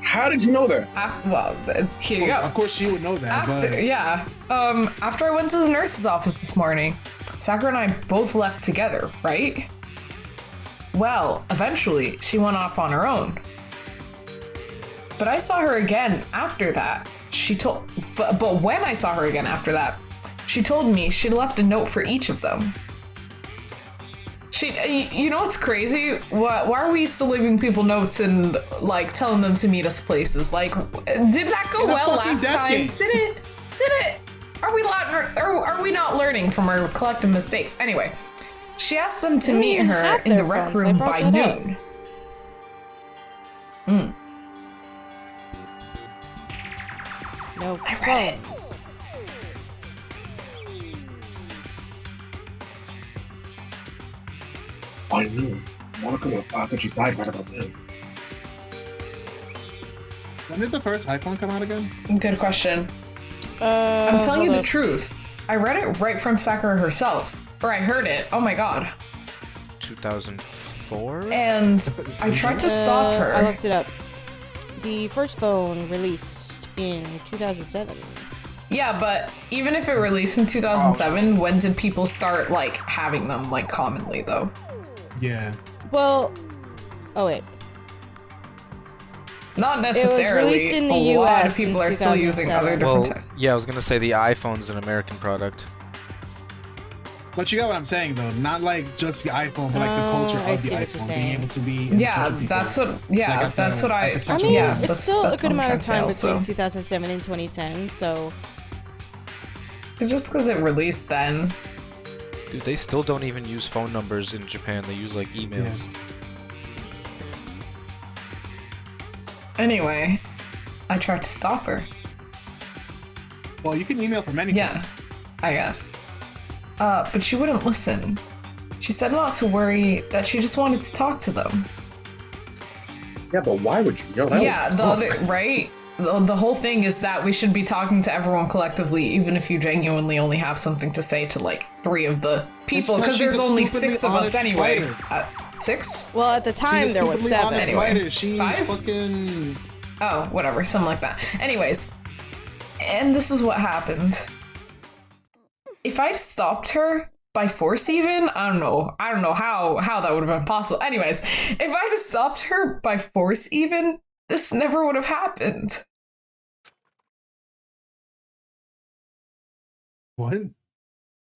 How did you know that? Here you go. Of course, she would know that. After, yeah. After I went to the nurse's office this morning, Sakura and I both left together, right? Well, eventually, she went off on her own. But I saw her again after that. But when I saw her again after that, she told me she left a note for each of them. You know what's crazy? Why are we still leaving people notes and like telling them to meet us places? Like, did that go In a well fucking last death time? game. Did it? Are we not learning from our collective mistakes? Anyway, she asked them to meet even her have in the their rec phones. They room brought by that up. noon. No I read it. phones. I knew. Monica would have thought that she died right about then. When did the first iPhone come out again? Good question. I'm telling you hold the up. truth. I read it right from Sakura herself. Or I heard it. Oh my god. 2004? And I tried to stop I her. looked it up. The first phone released in 2007. Yeah, but even if it released in 2007, when did people start like having them like commonly though? Yeah. Well, oh wait. Not released necessarily. in the A lot US of people in are still using other 2007. different Well, types. yeah, I was gonna say the iPhone's an American product. But you get what I'm saying, though. Not like just the iPhone, but like the culture I of see the what you're iPhone being saying. able to be. In Yeah, touch with people. that's what. Like Yeah, at that's the- what at the I. touch I mean, yeah, it's that's, still that's a good what I'm amount of trying time to say between also. 2007 and 2010, so Just because it released then. Dude, they still don't even use phone numbers in Japan. They use like emails. Yeah. Anyway, I tried to stop her. Well, you can email from anything. Yeah, I guess. But she wouldn't listen. She said not to worry, that she just wanted to talk to them. Yeah, but why would you? Yo, that Yeah, was the other, right? The whole thing is that we should be talking to everyone collectively, even if you genuinely only have something to say to like 3 of the people, because she's there's a only stupidly 6 of us honest anyway. fighter. 6? well at the time She's a there was stupidly 7. honest Anyway. fighter. She's 5? fucking. Oh, whatever, something like that. Anyways, and this is what happened. if I'd stopped her by force even, I don't know how that would have been possible. Anyways, if I'd stopped her by force even, this never would have happened. What?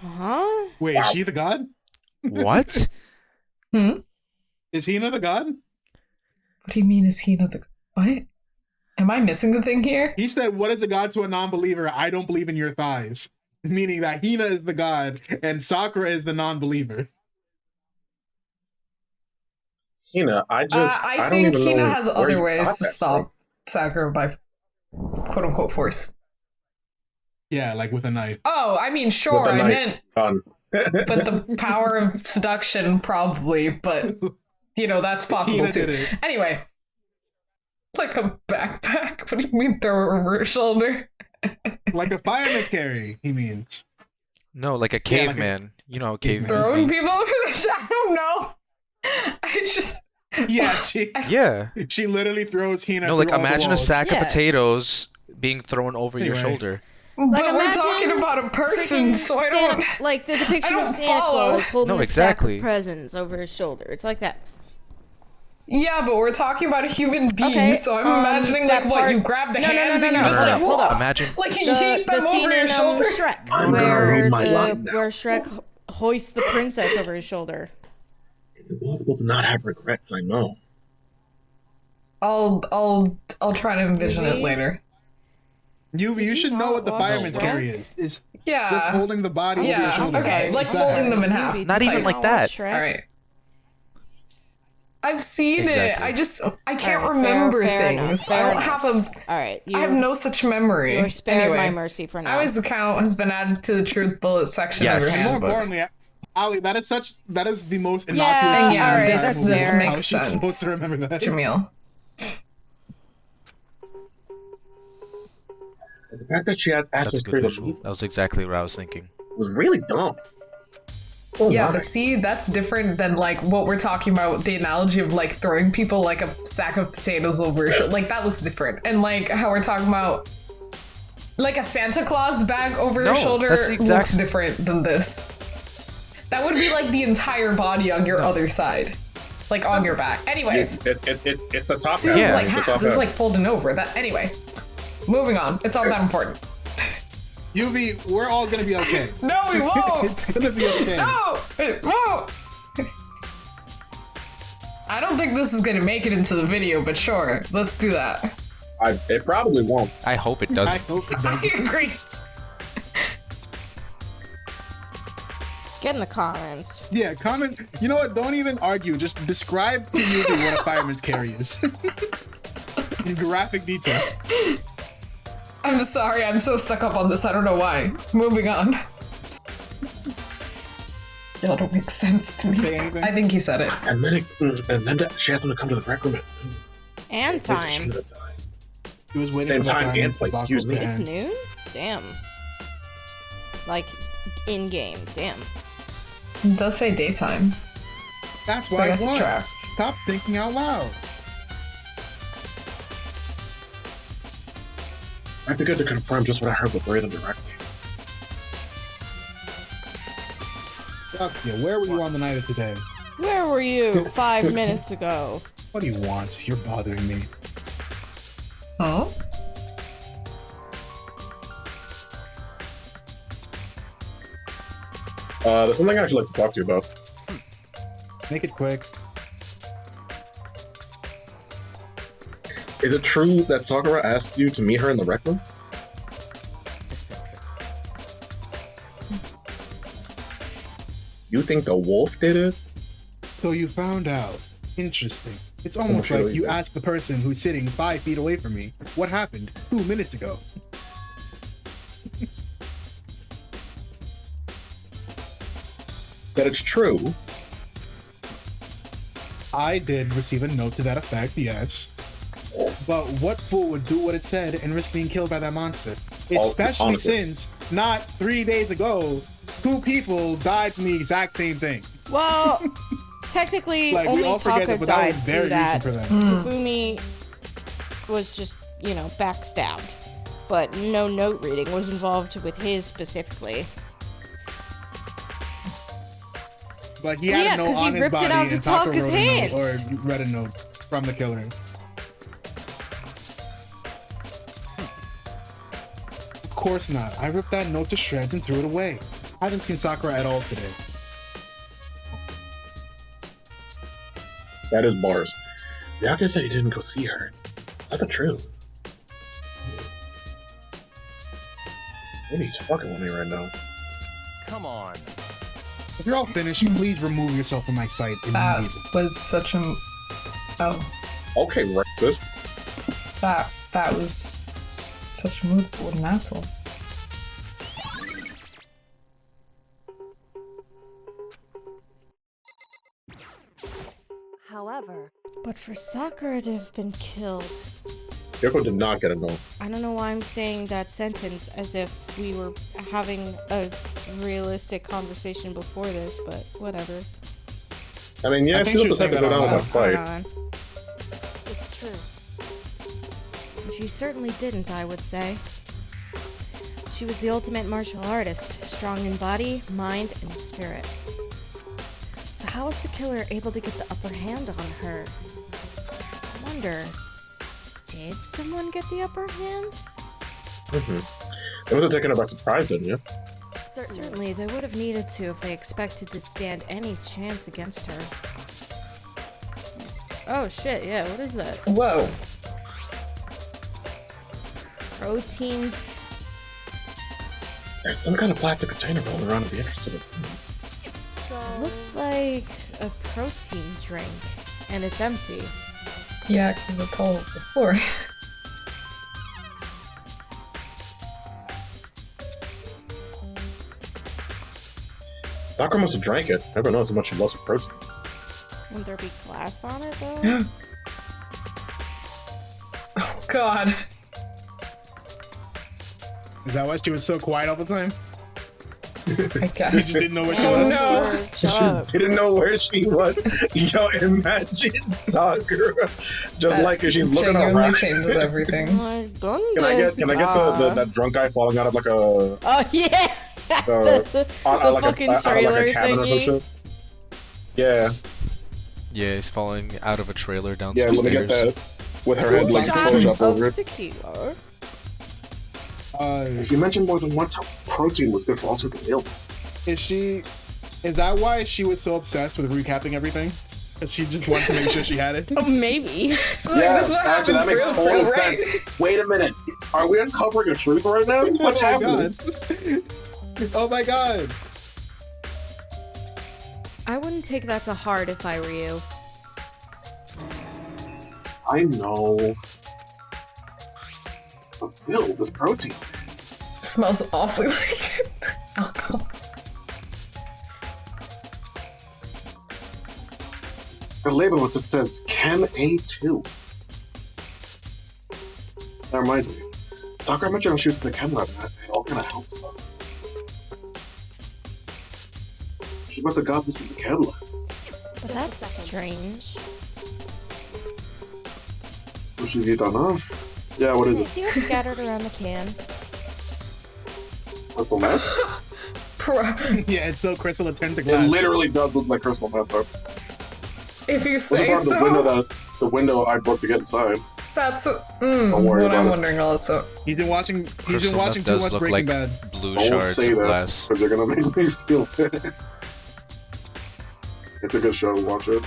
Huh? Wait, is she the god? What? Is Hina the god? What do you mean, is Hina the... What? Am I missing the thing here? He said, what is a god to a non-believer? I don't believe in your thighs. Meaning that Hina is the god and Sakura is the non-believer. Hina, I don't think even Hina know has where other you ways got to that stop Sakura by quote-unquote force. Yeah, like with a knife. Oh, I mean, from. sure, With a I knife. meant... Done. But the power of seduction, probably, but, you know, that's possible Hina too. did it. Anyway. Like a backpack? What do you mean throw it over her shoulder? Like a fireman's carry, he means. No, like a Yeah, like a- caveman. You know, how caveman. Throwing be. people over the... I don't know. I just... Yeah, Yeah. she literally throws Hina No, like through all the imagine a walls. sack Yeah. of potatoes being thrown over your Anyway. shoulder. But we're imagine talking about a person, freaking so I don't... like the depiction I of don't Santa follow. Claus holding No, a stack exactly. of presents over his shoulder. It's like that. Yeah, but we're talking about a human being, Okay, so I'm imagining, that like, what, part- you grab the No, no, no, hands no, and you no, just, hold like, up, hold up. Imagine. like, you The heat them over scene your in shoulder. Shrek, I'm gonna read my where line now. Shrek hoists the princess over his shoulder. It's impossible to not have regrets, I know. I'll try to envision it Maybe. later. You should know what the not watch fireman's Shrek? carry is. It's Yeah. just holding the body over your Yeah, shoulder. okay, like It's that. folding them in half. Not even type. like that. Alright. I've seen Exactly. it. I can't Alright, remember fair things. enough, I don't have a... All right, I have no such memory. You're spared Anyway, my mercy for now. Ali's account has been added to the truth bullet section Yes. of her And more handbook. importantly, Ali, that is the most Yeah, innocuous scene yeah, in alright, the this entire movie. makes How is she sense. supposed to remember that? Jamil. The fact that she had That's asked a us good to visual. That was exactly what I was thinking. was really dumb. Oh Yeah, my. but see, that's different than, like, what we're talking about with the analogy of, like, throwing people like a sack of potatoes over your shoulder. Like, that looks different. And, like, how we're talking about, like, a Santa Claus bag over your No, shoulder that's the exact- looks different than this. That would be, like, the entire body on your other side. Like, on your back. Anyways. It's the top See, half. this Yeah. is like It's the half. top This is half. like folding over. That anyway. Moving on. It's not that important. Yuvi, we're all gonna be okay. No, we won't. It's gonna be okay. No, it won't. I don't think this is gonna make it into the video, but sure, let's do that. It probably won't. I hope it I doesn't. hope it I doesn't. agree. Get in the comments. Yeah, comment. You know what? Don't even argue. Just describe to Yuvi what a fireman's carry is. In graphic detail. I'm sorry, I'm so stuck up on this. I don't know why. Moving on. Y'all don't make sense to Say me. anything? I think he said it. And then she asked him to come to the rec room at noon. And Place time. she should have died. He was waiting Same for the time and fireman's place, debacle excuse me. to It's end. noon? Damn. Like, in-game. Damn. It does say daytime. That's I why I guess it won. tracks. Stop thinking out loud. Might be good to confirm just what I heard with Braden directly. Yeah, where were you on the night of today? Where were you 5 minutes ago? What do you want? You're bothering me. Oh? There's something I'd actually like to talk to you about. Make it quick. Is it true that Sakura asked you to meet her in the rec room? You think the wolf did it? So you found out. Interesting. It's almost Almost like you really asked the person who's sitting 5 feet away from me what happened 2 minutes ago. That it's true. I did receive a note to that effect, yes. But what fool would do what it said and risk being killed by that monster? Especially honestly. since not 3 days ago, 2 people died from the exact same thing. Well, technically, Like, we only all forget Taka that, but that was died very through that. recent for them. Fumi was just, backstabbed. But no note reading was involved with his specifically. But he had Yeah, a note 'cause he on his ripped it body out to and talk Sakura his wrote a note, hands. or read a note from the killer. Of course not. I ripped that note to shreds and threw it away. I haven't seen Sakura at all today. That is bars. Byakuya said he didn't go see her. Is that the truth? Maybe he's fucking with me right now. Come on. If you're all finished, please remove yourself from my sight That immediately. was such a. Oh, Okay, racist. that was such a mood. What an asshole. However, But for Sakura to have been killed, Yoko did not get a note. I don't know why I'm saying that sentence as if we were having a realistic conversation before this, but whatever. I mean, yeah, I she think she was was upset to saying go that down out with loud. that Hold fight. on. it's true. And she certainly didn't, I would say. She was the ultimate martial artist, strong in body, mind, and spirit. So how was the killer able to get the upper hand on her? I wonder, did someone get the upper hand? It wasn't taken her by surprise, didn't you? Certainly, they would have needed to if they expected to stand any chance against her. Oh shit, yeah, what is that? Whoa. Proteins. There's some kind of plastic container rolling around at the entrance to the room. So, Looks like a protein drink, and it's empty. Yeah, because it's all over the floor. Sakura must have drank it. Never knows how much she loves her protein. Wouldn't there be glass on it, though? Oh god. Is that why she was so quiet all the time? I You guess. just didn't know where she Oh was? no. Shut up. She didn't know where she was. Yo, imagine Sakura. Just like if she's looking Genuinely around. changes everything. Can I get that drunk guy falling out of like a Oh yeah! the the fucking trailer cabin or some thingy. shit? Yeah, Yeah, he's falling out of a trailer down yeah. some Let me get stairs. that with her head like Shots closed up over of it. tequila. She mentioned more than once how protein was good for all sorts of ailments. Is that why she was so obsessed with recapping everything? Because she just wanted to make sure she had it? Oh, maybe. Like, Yeah, this is what actually, that happened makes for real, total for real, sense. right? Wait a minute, are we uncovering a truth right now? What's Oh my happening? God. Oh my god. I wouldn't take that to heart if I were you. I know, but still, this protein. Smells awfully like alcohol. Her label it says Chem A2. That reminds me. Sakura mentioned when she was in the chem lab and had all kind of health stuff. She must have got this from the chem lab. But that's strange. What should you done, huh? Yeah, what is You it? see what's scattered around the can? Crystal meth? Yeah, it's so crystal it turned to It glass. literally does look like crystal meth, though. If you What's the say part of so. the window I booked to get inside? That's worry what about I'm it. wondering also. He's been watching Crystal meth too does much look Breaking like Bad. blue Don't shards say of that, glass. because they're gonna make me feel bad. It's a good show, watch it.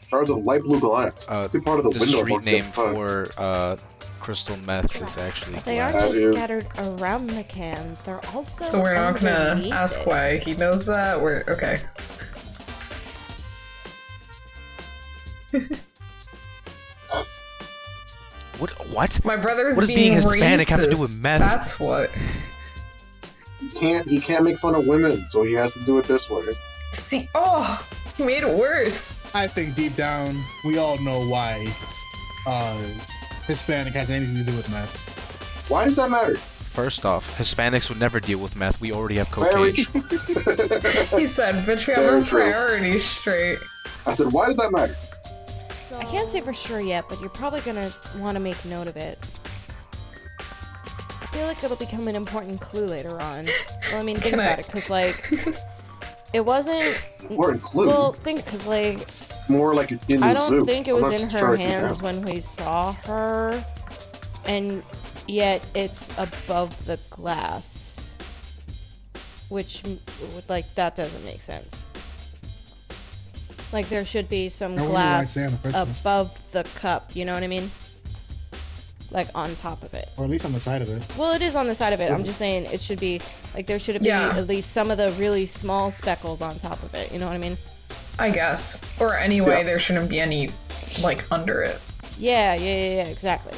Shards of light blue glass. It's a part of the The window I street booked to get name inside. for crystal meth is actually They aren't glass. just That is- scattered around the can, they're also So we're not gonna underneath ask it. why he knows that. We're okay. What? My brother's What does being Hispanic have to do racist. with meth? That's what. He can't make fun of women, so he has to do it this way. See, oh, he made it worse. I think deep down, we all know why Hispanic has anything to do with meth. Why does that matter? First off, Hispanics would never deal with meth. We already have Very cocaine. He said, bitch, we have Very our true. priorities straight. I said, why does that matter? so I can't say for sure yet, but you're probably gonna want to make note of it. I feel like it'll become an important clue later on. Well, I mean, think Can I- about it, because, like, It wasn't. Or include. Well, think because like More like it's in the I zoo. don't think it I'm was not in sure her I see that. hands when we saw her, and yet it's above the glass, which like that doesn't make sense. Like there should be some I wonder why glass it's there in the first place. above the cup. You know what I mean? Like on top of it. Or at least on the side of it. Well, it is on the side of it. I'm just saying it should be like there should be Yeah. at least some of the really small speckles on top of it. You know what I mean? I guess. Or anyway, Yeah. there shouldn't be any, like, under it. Yeah, exactly.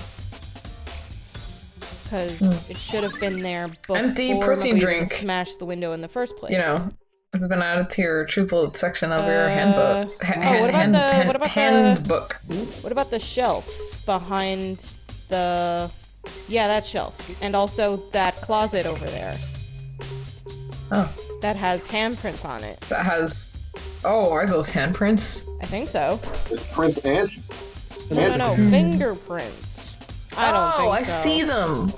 Because it should have been there before Empty protein we drink. smashed the window in the first place. You know, it's been added to your truth bullet section of your handbook. what about the handbook? What about the shelf behind the? Yeah, that shelf, and also that closet over there Oh, that has handprints on it. that has. Oh, are those handprints? I think so. It's Prince and No, fingerprints. I don't think so. I see them.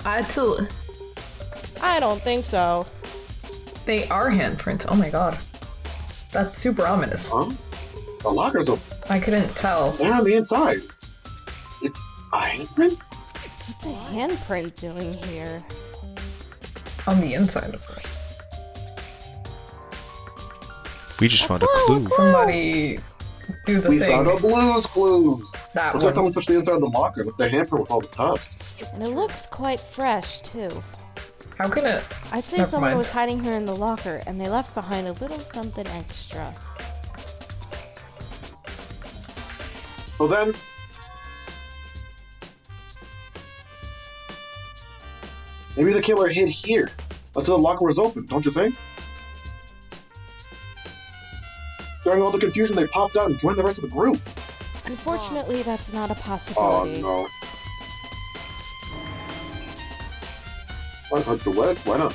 I don't think so. They are handprints. Oh my god. That's super ominous. Huh? The lockers are I couldn't tell. there on the inside. It's a handprint? What's a handprint doing here? On the inside of it. We just found a clue. Somebody do the We thing. found a Blue's Clues. That Looks like one. someone touched the inside of the locker with the handprint with all the dust. And it looks quite fresh too. How can it? I'd say Never someone mind. was hiding her in the locker and they left behind a little something extra. So then, maybe the killer hid here until the locker was open, don't you think? During all the confusion, they popped out and joined the rest of the group. Unfortunately, that's not a Oh possibility. no. Why not?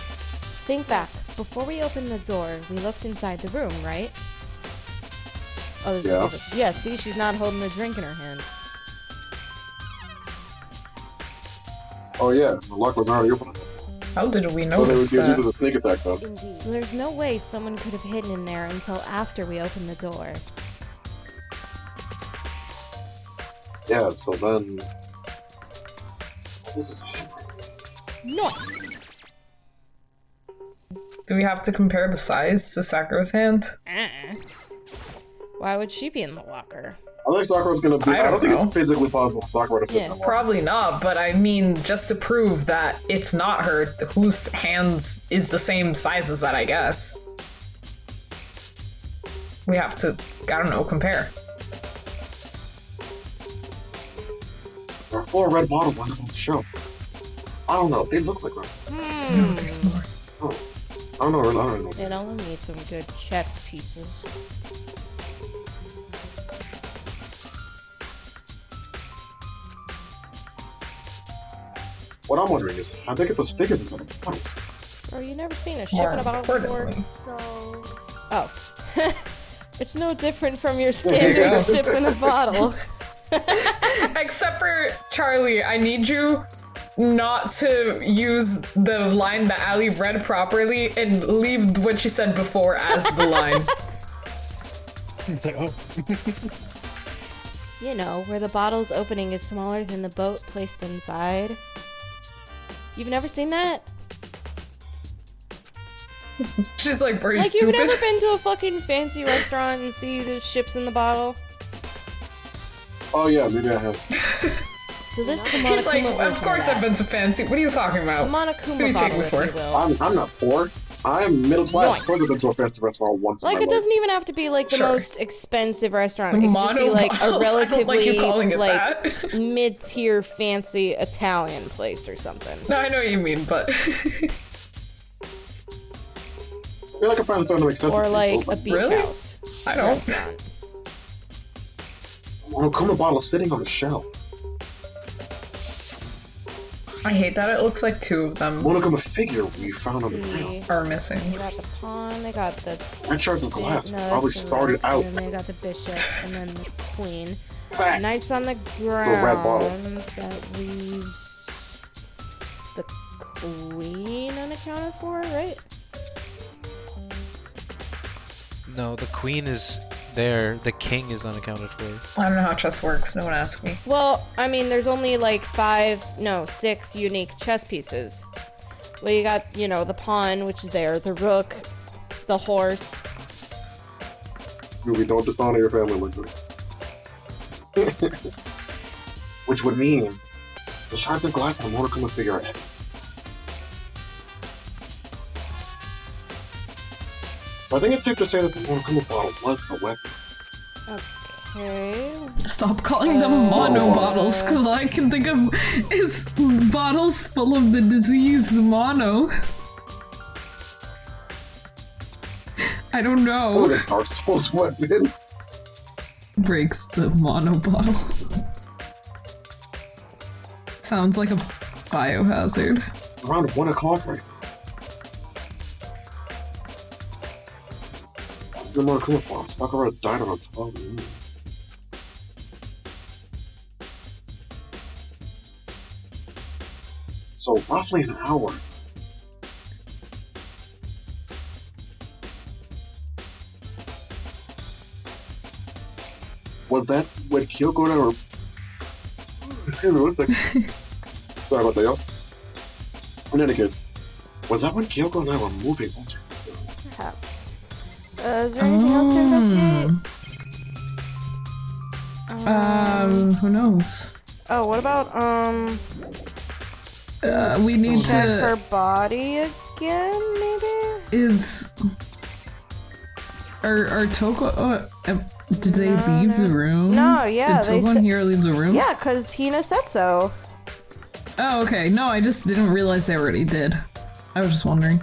Think back. Before we opened the door, we looked inside the room, right? Oh, there's Yeah. Yeah, see, she's not holding the drink in her hand. Oh yeah, the locker was already open. How did we So they notice would use this as that? a sneak attack though. So there's no way someone could have hidden in there until after we opened the door. Yeah, so then... This is... Nice! Do we have to compare the size to Sakura's hand? Why would she be in the locker? I think Sakura's gonna be... I don't think it's physically possible for Sakura to fit Yeah. in that locker. Probably not, but I mean, just to prove that it's not her, whose hands is the same size as that, I guess. We have to, I don't know, compare. There are 4 red bottles lined up on the shelf. I don't know, they look like red. No, there's more. Oh. I don't know, I don't know. It only needs some good chess pieces. What I'm wondering is, how'd they get those figures inside the bottles? Bro, you never seen a ship More in a bottle before? importantly. So, Oh. It's no different from your you standard go. ship in a bottle. Except for Charlie, I need you not to use the line that Ali read properly and leave what she said before as the line. It's like, oh. You know, where the bottle's opening is smaller than the boat placed inside. You've never seen that? She's like, "Are you Like, you've stupid?" never been to a fucking fancy restaurant and see the ships in the bottle? Oh yeah, maybe I have. So this is the He's like, Monokuma "Of version course that. I've been to fancy. What are you talking The about?" Monokuma Who do you take bottle, me if for? you will. I'm not poor. I'm middle class. Nice. Of course I've been to a fancy restaurant once Like, in my it life. doesn't even have to be, like, the Sure. most expensive restaurant. It could just be, Mono like, a bottles? I don't relatively, like you calling it like, that. mid-tier fancy Italian place or something. No, I know what you mean, but I feel like I'm finally starting to make sense Or, of like, people. a beach Really? house I don't. restaurant. Monokuma bottle sitting on the shelf. I hate that it looks like 2 of them Monokuma figure we found on the ground. are missing. They got the pawn, they got the... Red shards of glass no, probably that's the started red, out. And then they got the bishop, and then the queen. Fact. Knights on the a red bottle. ground. That leaves the queen unaccounted for, right? No, the queen is there. The king is unaccounted for. I don't know how chess works. No one asked me. Well, I mean, there's only like 6 unique chess pieces. Well, you got, you know, the pawn, which is there, the rook, the horse. We don't dishonor your family like that. Which would mean the shards of glass and the mortar come figure out. So I think it's safe to say that the Mortal bottle was the weapon. Okay. Stop calling them mono bottles, because all I can think of is bottles full of the disease mono. I don't know. Sounds like a Dark Souls weapon. Breaks the mono bottle. Sounds like a biohazard. It's around 1 o'clock right now. The Mortal bottle Sakura died around 12 noon. So roughly an hour. Was that when Kyoko and I were... Excuse me, 1 second. Sorry about that, y'all. In any case, was that when Kyoko and I were moving onto... Perhaps. Is there anything else to investigate? Who knows? Oh, what about, We need check to... her body again, maybe? Is... Are Toko... did they leave the room? No, yeah, Did Toko and Hiro leave the room? Yeah, because Hina said so. Oh, okay. No, I just didn't realize they already did. I was just wondering.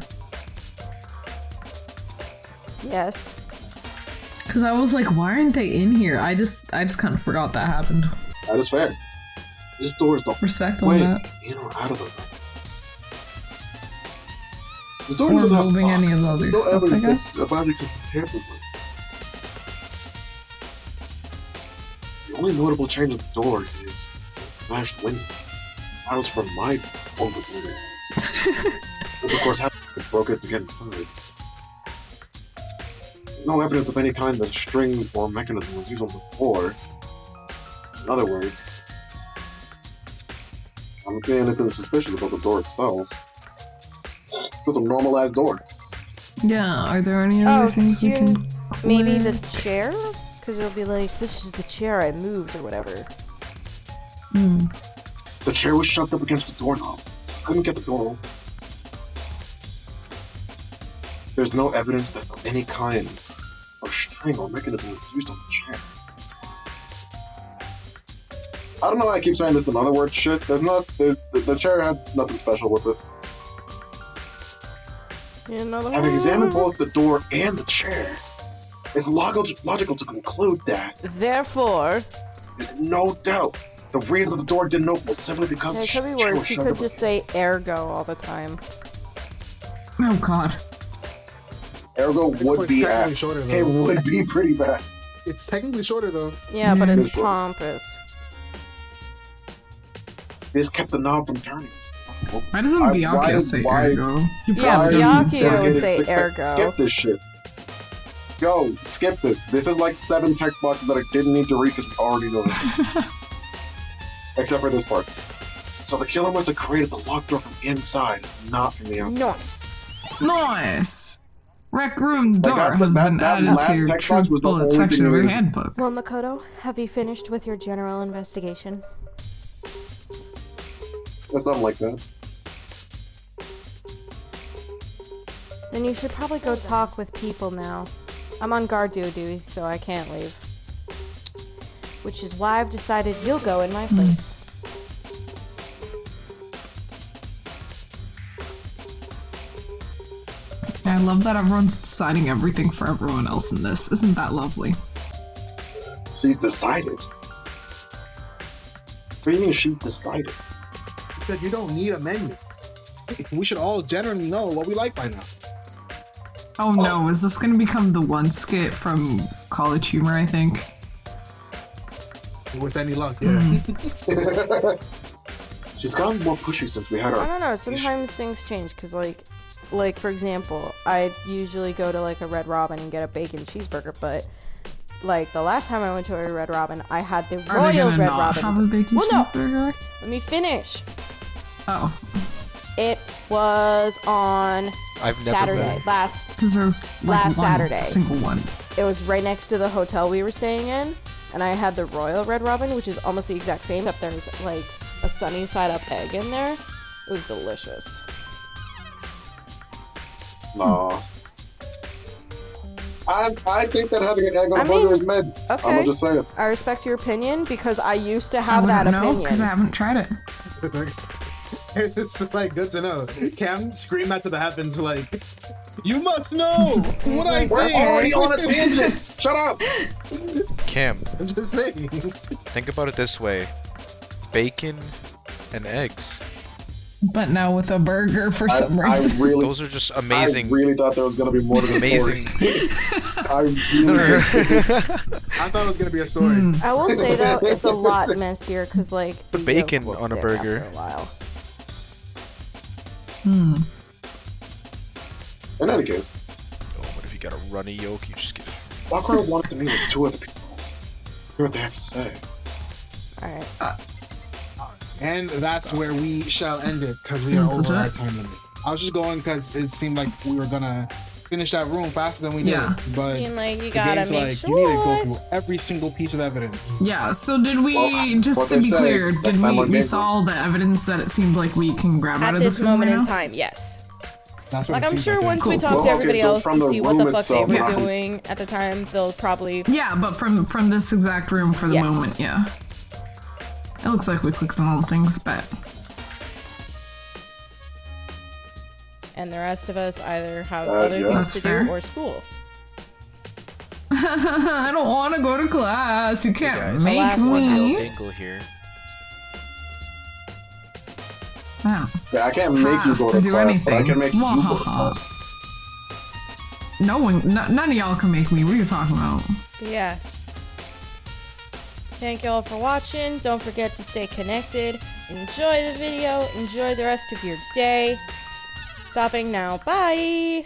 Yes. Because I was like, why aren't they in here? I just kind of forgot that happened. That is fair. This door is the Respect on way that. in or out of the room. This door Or doesn't have moving any of the other no stuff, I evidence guess. that the objects have been tampered with. The only notable change at the door is the smashed window. That was from my own windows. Which of course happened to broke it to get inside. There's no evidence of any kind that string or mechanism was used on the floor. In other words, I don't see anything suspicious about the door itself. It's a normalized door. Yeah, are there any other things we can... Maybe the chair? Because it'll be like, this is the chair I moved or whatever. Hmm. The chair was shoved up against the doorknob, so I couldn't get the door open. There's no evidence that any kind of string or mechanism was used on the chair. I don't know why I keep saying this in other words shit. The chair had nothing special with it. I've examined both the door and the chair. It's logical to conclude that Therefore, there's no doubt the reason that the door didn't open was simply because it the could be chair was worse. You shoved could up just against say ergo all the time. Oh god. Ergo would be technically apt. shorter, though. It would be pretty bad. It's technically shorter though. Yeah, but Yeah. it's pompous. This kept the knob from turning. Why doesn't Byakuya say ergo? He Yeah, probably Byakuya doesn't. would say ergo. Skip this shit. Go, skip this. This is like 7 text boxes that I didn't need to read because we already know it. Except for this part. So the killer must have created the locked door from inside, not from the outside. Nice. Nice! Rec room door that's has the- that- been that added last to your text box was the bullet only thing section you of your needed. handbook. Well, Makoto, have you finished with your general investigation? Or something like that. Then you should probably go talk with people now. I'm on guard duty, so I can't leave. Which is why I've decided you'll go in my place. I love that everyone's deciding everything for everyone else in this. Isn't that lovely? She's decided. What do you mean she's decided? Because you don't need a menu. We should all generally know what we like by now. Oh no, is this gonna become the one skit from College Humor, I think? With any luck, yeah. She's gotten more pushy since we had I our... don't know, sometimes things change, because, like, like for example, I usually go to like a Red Robin and get a bacon cheeseburger, but like the last time I went to a Red Robin, I had the Are they Royal gonna Red not Robin. have a bacon Well, no. cheeseburger? Let me finish. Oh, It was on I've never Saturday. been. because there's like Last one Saturday. single one. It was right next to the hotel we were staying in, and I had the Royal Red Robin, which is almost the exact same, except there's like a sunny side up egg in there. It was delicious. No. I think that having an egg on a I burger mean, is mid. I'm Okay, gonna just say it. I respect your opinion because I used to I have that wouldn't know because I opinion. haven't tried it. It's like good to know. Cam scream that to the heavens like, "You must know what I We're think." already on a tangent. Shut up. Cam, I'm just saying. think about it this way: bacon and eggs. But now with a burger for some I reason. really, Those are just amazing. I really thought there was gonna be more to the Amazing. story. I really. I thought it was gonna be a story. I will say though, it's a lot messier because like The yolk bacon will on a stick burger. after a while. In any case, Oh, what if you got a runny yolk? You just get it. Sakura wanted to meet with two other people. Hear what they have to say. All right. And that's where we shall end it because we are Seems over our legit. time limit. I was just going because it seemed like we were gonna finish that room faster than we did. Yeah. But I mean, like, you the gotta game's make like, sure. you need to go through every single piece of evidence. Yeah, so did we, Well, just what to they be say, clear, next did time we, on we Game saw Group. all the evidence that it seemed like we can grab out At of this room moment right in now? time, yes. That's what Like, it I'm seems sure like. once we Cool, talk cool. to everybody Okay, so else from to the see what the room fuck they were itself, doing at the time, they'll probably. Yeah, but from this exact room for the Yes. moment, yeah. It looks like we clicked on all the things, but And the rest of us either have Yeah. other things That's to fair. do or school. I don't want to go to class. You Hey can't guys, make last one me. angle here. Yeah. Yeah, I can't make you go to do class, but I anything. can make you go to Wahaha. class. No one, none of y'all can make me. What are you talking about? But yeah. Thank you all for watching. Don't forget to stay connected. Enjoy the video. Enjoy the rest of your day. Stopping now. Bye!